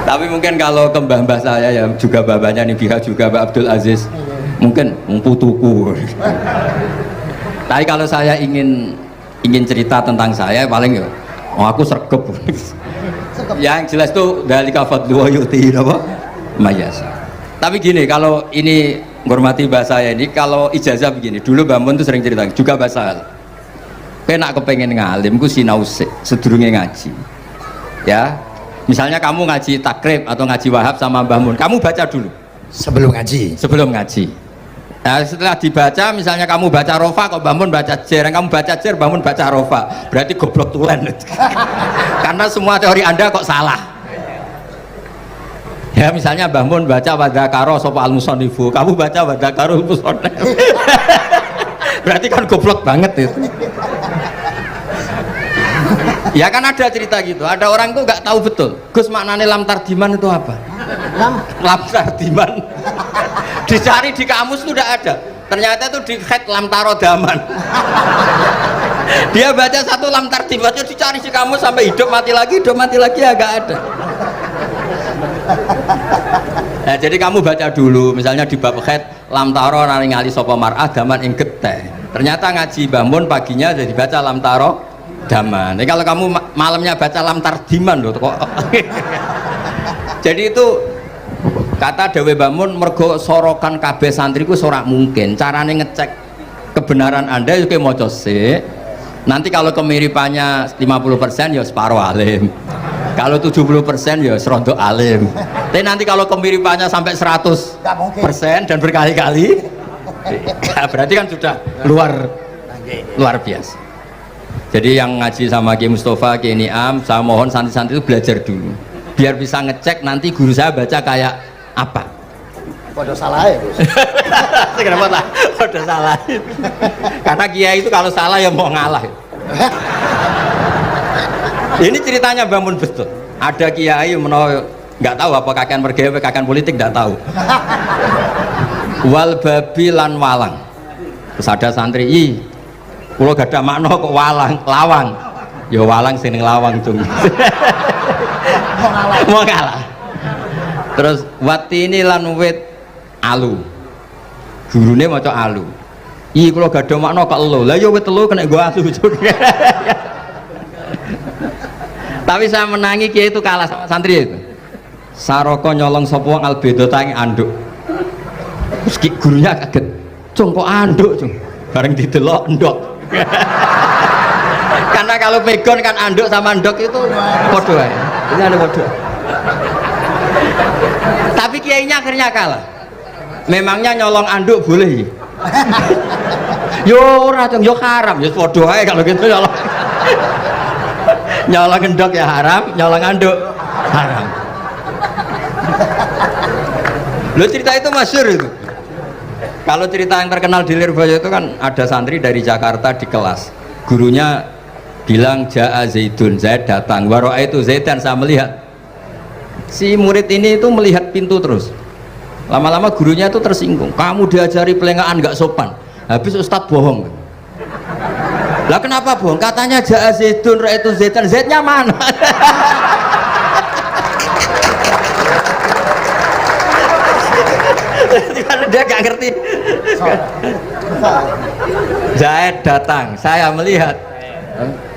Tapi mungkin kalau ke mbah-mbah saya ya juga babanya nih pihak juga Mbak Abdul Aziz, mungkin putuku. Tapi kalau saya ingin cerita tentang saya paling ya aku sergep. Yang jelas tuh dari kafat dua yuti apa mayas. Tapi gini, kalau ini menghormati bahasa saya ini, kalau ijazah begini, dulu Mbak Mun tuh sering cerita juga bahasa penak kepengen ngalim ku sinau sedurunge ngaji ya. Misalnya kamu ngaji takrib atau ngaji wahab sama Mbah Mun, kamu baca dulu sebelum ngaji. Nah, setelah dibaca, misalnya kamu baca rofa, kok Mbah Mun baca jer, kamu baca jer, Mbah Mun baca rofa, berarti goblok tulen. Karena semua teori Anda kok salah. Ya, misalnya Mbah Mun baca wadakaro sopa al-musonifu, kamu baca wadakaro al-musonif. Berarti kan goblok banget itu. Ya kan ada cerita gitu, ada orang tuh nggak tahu betul, Gus maknanya lam tardiman itu apa? Lam tardiman. Dicari di kamus itu udah ada, ternyata itu di head lam tarodaman. Dia baca satu lam tardiman, dicari di kamus sampai hidup mati lagi ya nggak ada. Nah, jadi kamu baca dulu, misalnya di bab head lam taro ngali sopo mar'ah daman ing geteh. Ternyata ngaji Mbah Mun paginya jadi baca lam taro daman. Jadi kalau kamu malamnya baca lam tardiman loh kok. Jadi itu kata Dewi Mbah Mun, mergo sorokan kabeh santriku sorak mungkin. Carane ngecek kebenaran Anda itu kayak moco sih. Nanti kalau kemiripannya 50% ya separuh alim. Kalau 70% ya serontok alim. Tapi nanti kalau kemiripannya sampai 100% Nggak mungkin. dan berkali-kali, ya berarti kan sudah luar biasa. Jadi yang ngaji sama Kiai Mustafa, Kiai Niam, saya mohon santri-santri itu belajar dulu, biar bisa ngecek nanti guru saya baca kayak apa. Waduh salah ya Gus. Kenapa lah? Udah salah. Karena Kiai itu kalau salah ya mau ngalah. Ini ceritanya bangun betul. Ada Kiai nggak tahu apa kakean mergawe kakean politik nggak tahu. Wal babi lan walang. Terus ada santri, kulo gak ada makna kok walang, lawang. Ya walang sing ning lawang cung. Mau ngalah. Terus watini lan wit alu. Gurune maca alu. Kulo gak ada makna kok elo. Lah ya wit telu kena gua alu cung. Tapi saya menangi Kiai itu kalah sama santri itu. Saroko nyolong sapa wong albedo tangi anduk. Terus gurunya kaget. Cung kok anduk, cung. Bareng didelok endok. Karena kalau pegon kan anduk sama endok itu padha wae. Ini ada padha. Tapi kiainya akhirnya kalah. Memangnya nyolong anduk boleh? Yo ora, cung, yo haram. Ya padha wae kalau gitu nyolong. Nyolong endok ya haram, nyolong anduk haram. Lo cerita itu masyhur itu. Kalau cerita yang terkenal di Lirboyo itu kan ada santri dari Jakarta di kelas. Gurunya bilang Ja'a Zaidun, Zaid datang. Waro'a itu Zaidan, saya melihat. Si murid ini itu melihat pintu terus. Lama-lama gurunya itu tersinggung. Kamu diajari pelengahan nggak sopan. Habis Ustadz bohong. Lah kenapa bohong? Katanya Ja'a Zaidun, Ra itu Zaidan. Zaidnya mana? Dia gak ngerti. Zaid datang, saya melihat.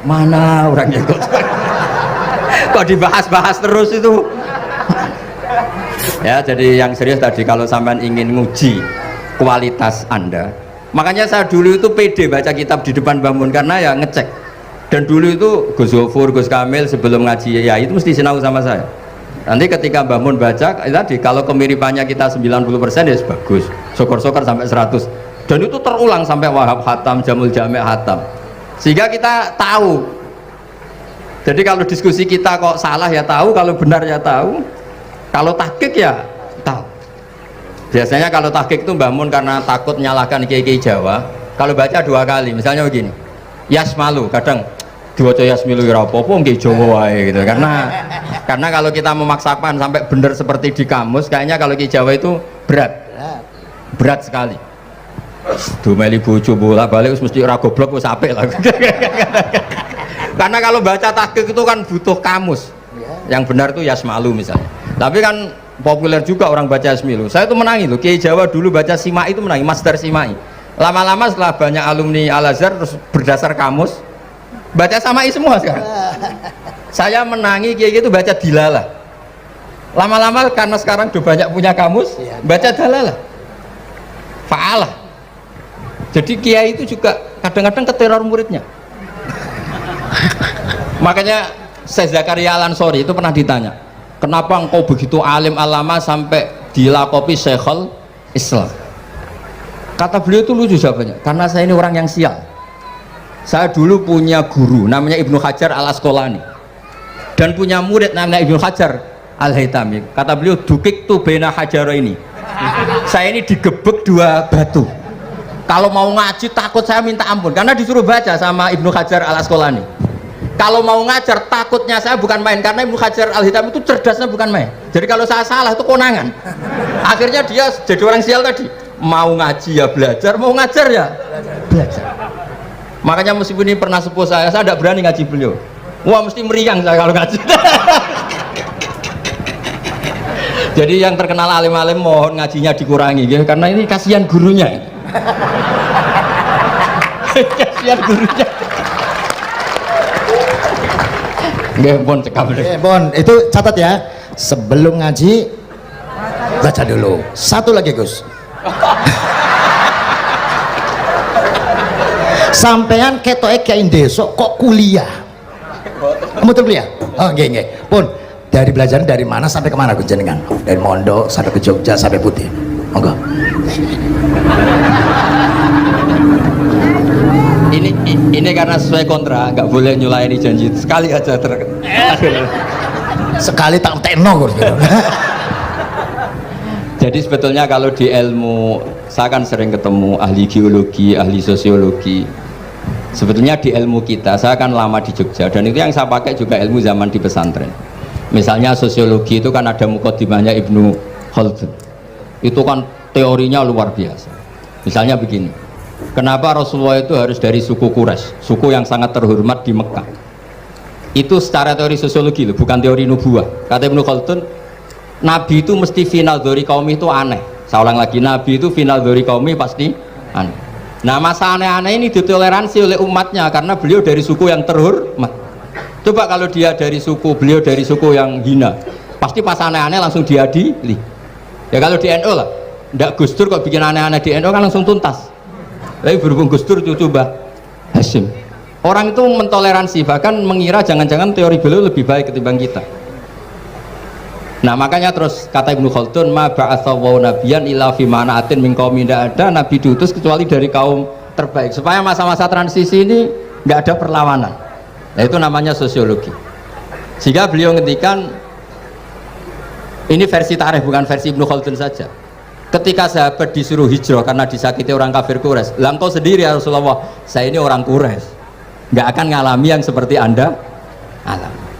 Mana orangnya kok dibahas-bahas terus itu. Ya, jadi yang serius tadi, kalau sampean ingin nguji kualitas Anda, makanya saya dulu itu pede baca kitab di depan bangun karena ya ngecek. Dan dulu itu Gus Zofur, Gus Kamil sebelum ngaji ya itu mesti sinau sama saya. Nanti ketika bangun baca tadi, kalau kemiripannya kita 90% ya bagus, syukur-syukur sampai 100, dan itu terulang sampai Wahab Hatam, Jamul Jami' Hatam, sehingga kita tahu. Jadi kalau diskusi kita kok salah ya tahu, kalau benar ya tahu, kalau tahqiq ya tahu. Biasanya kalau tahqiq itu bangun karena takut nyalahkan kiai-kiai Jawa, kalau baca 2 kali, misalnya begini, Yasmalu, kadang diwaca Yasmilu ya apa-apa nggih Jawa wae gitu. Karena kalau kita memaksakan sampai benar seperti di kamus, kayaknya kalau Ki Jawa itu berat sekali. Dumeli bojo bolak-balik mesti ora goblok wis apik lah. Karena kalau baca tahqiq itu kan butuh kamus. Yang benar itu Yasmalu misalnya. Tapi kan populer juga orang baca Yasmilu. Saya itu menangi loh, Ki Jawa dulu baca Simai itu menangi, Master Simai. Lama-lama setelah banyak alumni Al-Azhar terus berdasar kamus baca Samai semua sekarang. Saya menangi kiai itu baca Dilalah. Lama-lama karena sekarang udah banyak punya kamus, baca Dalalah, Fa'alah. Jadi kiai itu juga kadang-kadang keteror muridnya. Makanya Syekh Zakaria Al-Ansori itu pernah ditanya, kenapa engkau begitu alim alama sampai dilakopi Syekhul Islam? Kata beliau itu lucu jawabannya, karena saya ini orang yang sial. Saya dulu punya guru namanya Ibnu Hajar Al-Asqalani dan punya murid namanya Ibnu Hajar Al-Haytami. Kata beliau, dukik tu bena hajaro ini. Saya ini digebek 2 batu. Kalau mau ngaji takut saya minta ampun karena disuruh baca sama Ibnu Hajar Al-Asqalani. Kalau mau ngajar takutnya saya bukan main karena Ibnu Hajar Al-Haytami itu cerdasnya bukan main. Jadi kalau saya salah itu konangan. Akhirnya dia jadi orang sial tadi. Mau ngaji ya belajar, mau ngajar ya belajar. Makanya meskipun ini pernah sepuh saya tidak berani ngaji beliau. Wah mesti meriang saya kalau ngaji. Jadi yang terkenal alim-alim mohon ngajinya dikurangi ya, karena ini kasihan gurunya. Kasihan gurunya. Nggih, Bon cekap. Bon, itu catat ya. Sebelum ngaji baca dulu. Satu lagi, Gus. Sampean ketoke kiai ndesok kok kuliah. Kamu tuh kuliah? Oh, nggih nggih. Pun Dari belajar dari mana sampai kemana Gus jenengan? Dari Mondok sampai ke Jogja sampai Putih. Monggo. Ini karena sesuai kontrak, nggak boleh nyulayani janji sekali aja Sekali tak tekno Gus. Jadi sebetulnya kalau di ilmu, saya kan sering ketemu ahli geologi, ahli sosiologi. Sebetulnya di ilmu kita, saya kan lama di Jogja, dan itu yang saya pakai juga ilmu zaman di pesantren. Misalnya sosiologi itu kan ada mukadimahnya Ibnu Khaldun. Itu kan teorinya luar biasa. Misalnya begini, kenapa Rasulullah itu harus dari suku Quraisy, suku yang sangat terhormat di Mekah? Itu secara teori sosiologi loh, bukan teori nubuah. Kata Ibnu Khaldun, Nabi itu mesti final dari kaum itu aneh. Saya ulang lagi, Nabi itu final dari kaum pasti aneh. Nah masa aneh-aneh ini ditoleransi oleh umatnya karena beliau dari suku yang terhormat. Coba kalau dia dari suku, beliau dari suku yang hina, pasti pas aneh-aneh langsung diadili. Ya kalau di NU lah, ndak Gus Dur kok bikin aneh-aneh di NU kan langsung tuntas. Tapi berhubung Gus Dur cucu Mbah Hasyim, orang itu mentoleransi, bahkan mengira jangan-jangan teori beliau lebih baik ketimbang kita. Nah makanya terus kata Ibnu Khaldun, ma ba'atsawu nabiyan illa fi mana'atin min qaumin, tidak ada nabi diutus kecuali dari kaum terbaik, supaya masa-masa transisi ini nggak ada perlawanan. Nah itu namanya sosiologi. Sehingga beliau ngendikan, ini versi tarikh bukan versi Ibnu Khaldun saja, ketika sahabat disuruh hijrah karena disakiti orang kafir Quraisy, lah engkau sendiri ya Rasulullah, saya ini orang Quraisy, nggak akan ngalami yang seperti Anda alami.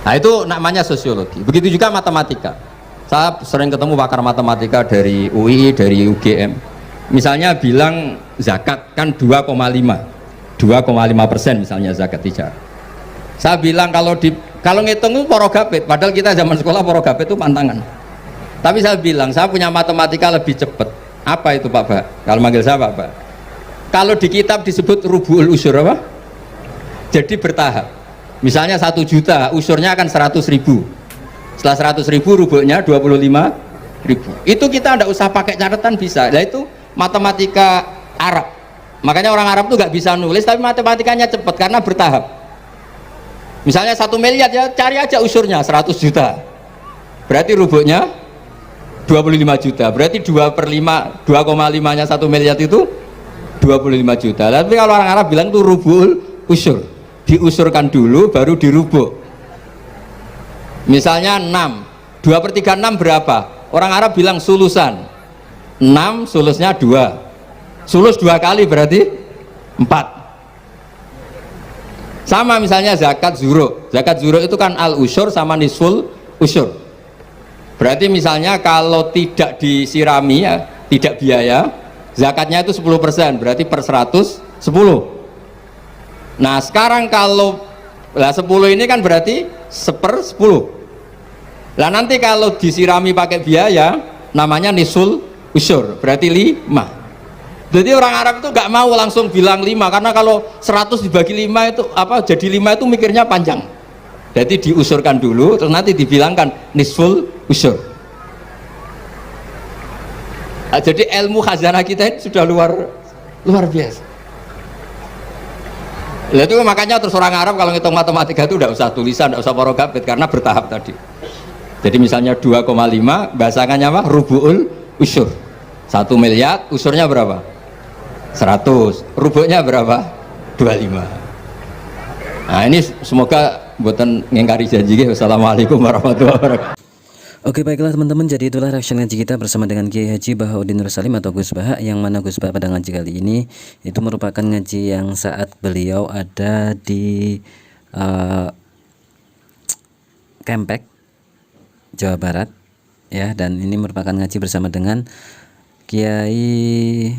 Nah itu namanya sosiologi. Begitu juga matematika. Saya sering ketemu pakar matematika dari UI, dari UGM. Misalnya bilang zakat kan 2,5% misalnya zakat tijar. Saya bilang kalau ngitung itu porogapit, padahal kita zaman sekolah porogapit itu pantangan. Tapi saya bilang saya punya matematika lebih cepat. Apa itu Pak Ba? Kalau manggil saya Pak Ba. Kalau di kitab disebut rubu'ul usyur apa? Jadi bertahap. Misalnya 1 juta, usurnya akan 100.000. Setelah 100.000 rubuknya 25.000. Itu kita tidak usah pakai catatan bisa. Nah itu matematika Arab. Makanya orang Arab tuh nggak bisa nulis, tapi matematikanya cepat karena bertahap. Misalnya 1 miliar ya cari aja usurnya 100 juta. Berarti rubuknya 25 juta. Berarti 2,5-nya 1 miliar itu 25 juta. Tapi kalau orang Arab bilang itu rubul usur. Diusurkan dulu baru dirubuk. Misalnya 6, 2/3 6 berapa? Orang Arab bilang sulusan. 6 sulusnya 2, sulus 2 kali berarti 4. Sama misalnya zakat zuro. Zakat zuro itu kan al usyur sama nisful usyur. Berarti misalnya kalau tidak disirami ya, tidak biaya, zakatnya itu 10%, berarti per 100 10. Nah sekarang kalau 10 ini kan berarti 1/10. Lah nanti kalau disirami pakai biaya namanya nisul usyur, berarti 5. Jadi orang Arab itu nggak mau langsung bilang 5, karena kalau 100 dibagi 5 itu apa, jadi 5 itu mikirnya panjang. Jadi diusurkan dulu terus nanti dibilangkan nisful usyur. Nah, jadi ilmu khazanah kita ini sudah luar biasa. Nah, itu makanya terus orang Arab kalau ngitung matematika itu tidak usah tulisan, tidak usah porogapit karena bertahap tadi. Jadi misalnya 2,5 bahasannya apa? Rubu'ul usyur. 1 miliar usurnya berapa? 100. Rubuknya berapa? 25. Nah ini semoga buatan ngingkari janji. Wassalamualaikum warahmatullahi wabarakatuh. Oke baiklah teman-teman, jadi itulah reaction ngaji kita bersama dengan Kiai Haji Bahauddin Nur Salim atau Gus Baha, yang mana Gus Baha pada ngaji kali ini itu merupakan ngaji yang saat beliau ada di Kempek, Jawa Barat ya, dan ini merupakan ngaji bersama dengan Kiai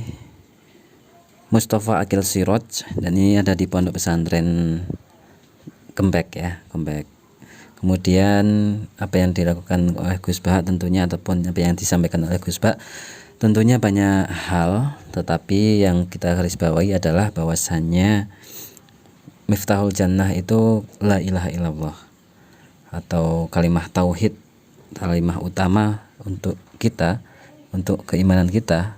Mustafa Akil Siroj, dan ini ada di Pondok Pesantren Kempek ya, Kempek. Kemudian apa yang dilakukan oleh Gus Baha tentunya, ataupun apa yang disampaikan oleh Gus Baha tentunya banyak hal, tetapi yang kita garis bawahi adalah bahwasannya Miftahul Jannah itu la ilaha illallah, atau kalimah tauhid, kalimah utama untuk kita, untuk keimanan kita,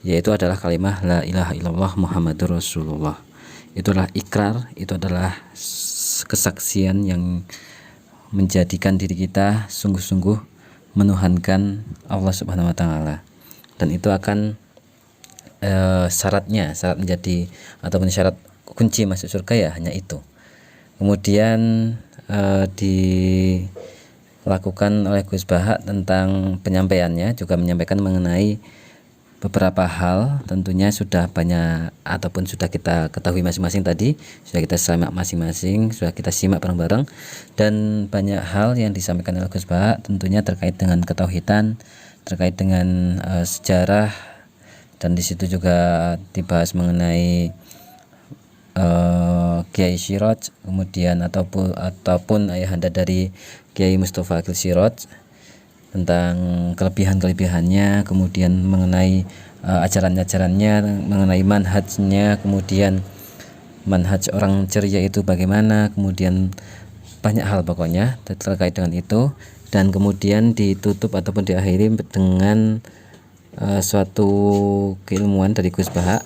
yaitu adalah kalimah la ilaha illallah Muhammadur Rasulullah. Itulah ikrar, itu adalah kesaksian yang menjadikan diri kita sungguh-sungguh menuhankan Allah Subhanahu wa taala. Dan itu akan syarat menjadi ataupun syarat kunci masuk surga ya hanya itu. Kemudian dilakukan oleh Gus Bahak tentang penyampaiannya juga menyampaikan mengenai beberapa hal, tentunya sudah banyak ataupun sudah kita ketahui masing-masing tadi, sudah kita simak masing-masing, sudah kita simak bareng-bareng, dan banyak hal yang disampaikan oleh Gus Bahak tentunya terkait dengan ketauhidan, terkait dengan sejarah, dan di situ juga dibahas mengenai Kiai Siraj, kemudian ataupun ayahanda dari Kiai Mustafa Akil Siraj, tentang kelebihan-kelebihannya, kemudian mengenai ajaran-ajarannya, mengenai manhajnya, kemudian manhaj orang ceria itu bagaimana, kemudian banyak hal pokoknya terkait dengan itu. Dan kemudian ditutup ataupun diakhiri dengan suatu keilmuan dari Gus Bahak,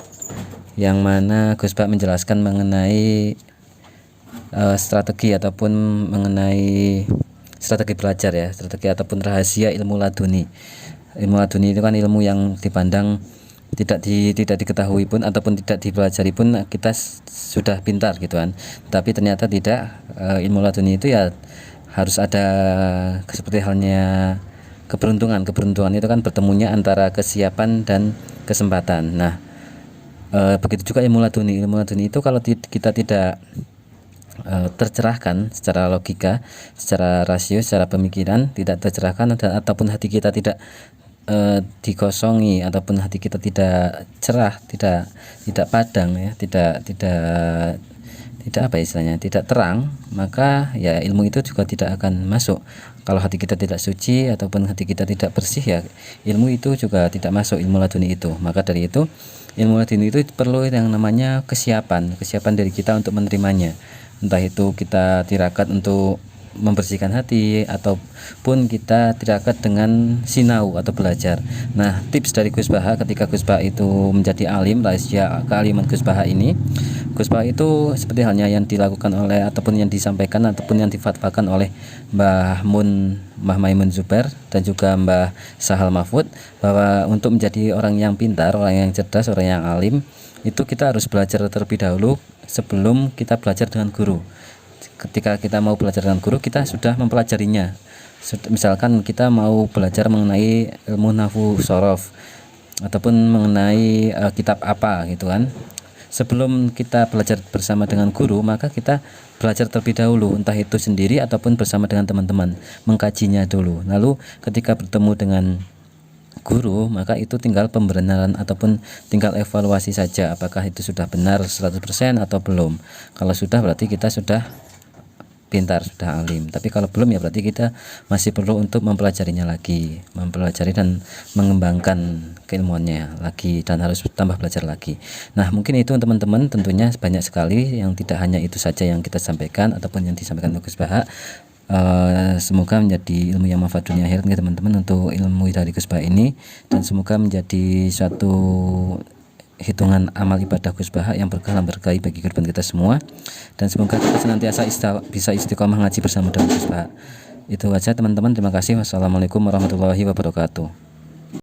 yang mana Gus Bahak menjelaskan mengenai strategi ataupun mengenai strategi belajar ya, strategi ataupun rahasia ilmu laduni. Ilmu laduni itu kan ilmu yang dipandang tidak diketahui pun ataupun tidak dipelajari pun kita sudah pintar gitu kan. Tapi ternyata tidak, ilmu laduni itu ya harus ada seperti halnya keberuntungan. Keberuntungan itu kan bertemunya antara kesiapan dan kesempatan. Nah, begitu juga ilmu laduni. Ilmu laduni itu kalau kita tidak tercerahkan secara logika, secara rasio, secara pemikiran tidak tercerahkan, ataupun hati kita tidak dikosongi, ataupun hati kita tidak cerah, tidak padang ya, tidak apa istilahnya, tidak terang, maka ya ilmu itu juga tidak akan masuk. Kalau hati kita tidak suci ataupun hati kita tidak bersih ya ilmu itu juga tidak masuk, ilmu laduni itu. Maka dari itu ilmu laduni itu perlu yang namanya kesiapan dari kita untuk menerimanya. Entah itu kita tirakat untuk membersihkan hati ataupun kita tirakat dengan sinau atau belajar. Nah, tips dari Gus Bahak ketika Gus Bahak itu menjadi alim, rahasia kealiman Gus Bahak ini, Gus Bahak itu seperti halnya yang dilakukan oleh ataupun yang disampaikan ataupun yang difatwakan oleh Mbah Maimun Zubair dan juga Mbah Sahal Mahfud, bahwa untuk menjadi orang yang pintar, orang yang cerdas, orang yang alim, itu kita harus belajar terlebih dahulu sebelum kita belajar dengan guru. Ketika kita mau belajar dengan guru, kita sudah mempelajarinya. Misalkan kita mau belajar mengenai ilmu nahwu sorof ataupun mengenai kitab apa gitu kan, sebelum kita belajar bersama dengan guru, maka kita belajar terlebih dahulu, entah itu sendiri ataupun bersama dengan teman-teman, mengkajinya dulu. Lalu ketika bertemu dengan guru, maka itu tinggal pembenaran ataupun tinggal evaluasi saja apakah itu sudah benar 100% atau belum. Kalau sudah berarti kita sudah pintar, sudah alim. Tapi kalau belum ya berarti kita masih perlu untuk mempelajarinya lagi, mempelajari dan mengembangkan keilmuannya lagi, dan harus tambah belajar lagi. Nah, mungkin itu teman-teman, tentunya banyak sekali yang tidak hanya itu saja yang kita sampaikan ataupun yang disampaikan oleh Gus Bahak. Semoga menjadi ilmu yang manfaat dunia akhirat teman-teman untuk ilmu dari Gus Bahak ini, dan semoga menjadi suatu hitungan amal ibadah Gus Bahak yang berkah berkahi bagi kehidupan kita semua, dan semoga kita senantiasa bisa istiqomah ngaji bersama dengan Gus Bahak. Itu aja teman-teman, terima kasih. Wassalamualaikum warahmatullahi wabarakatuh.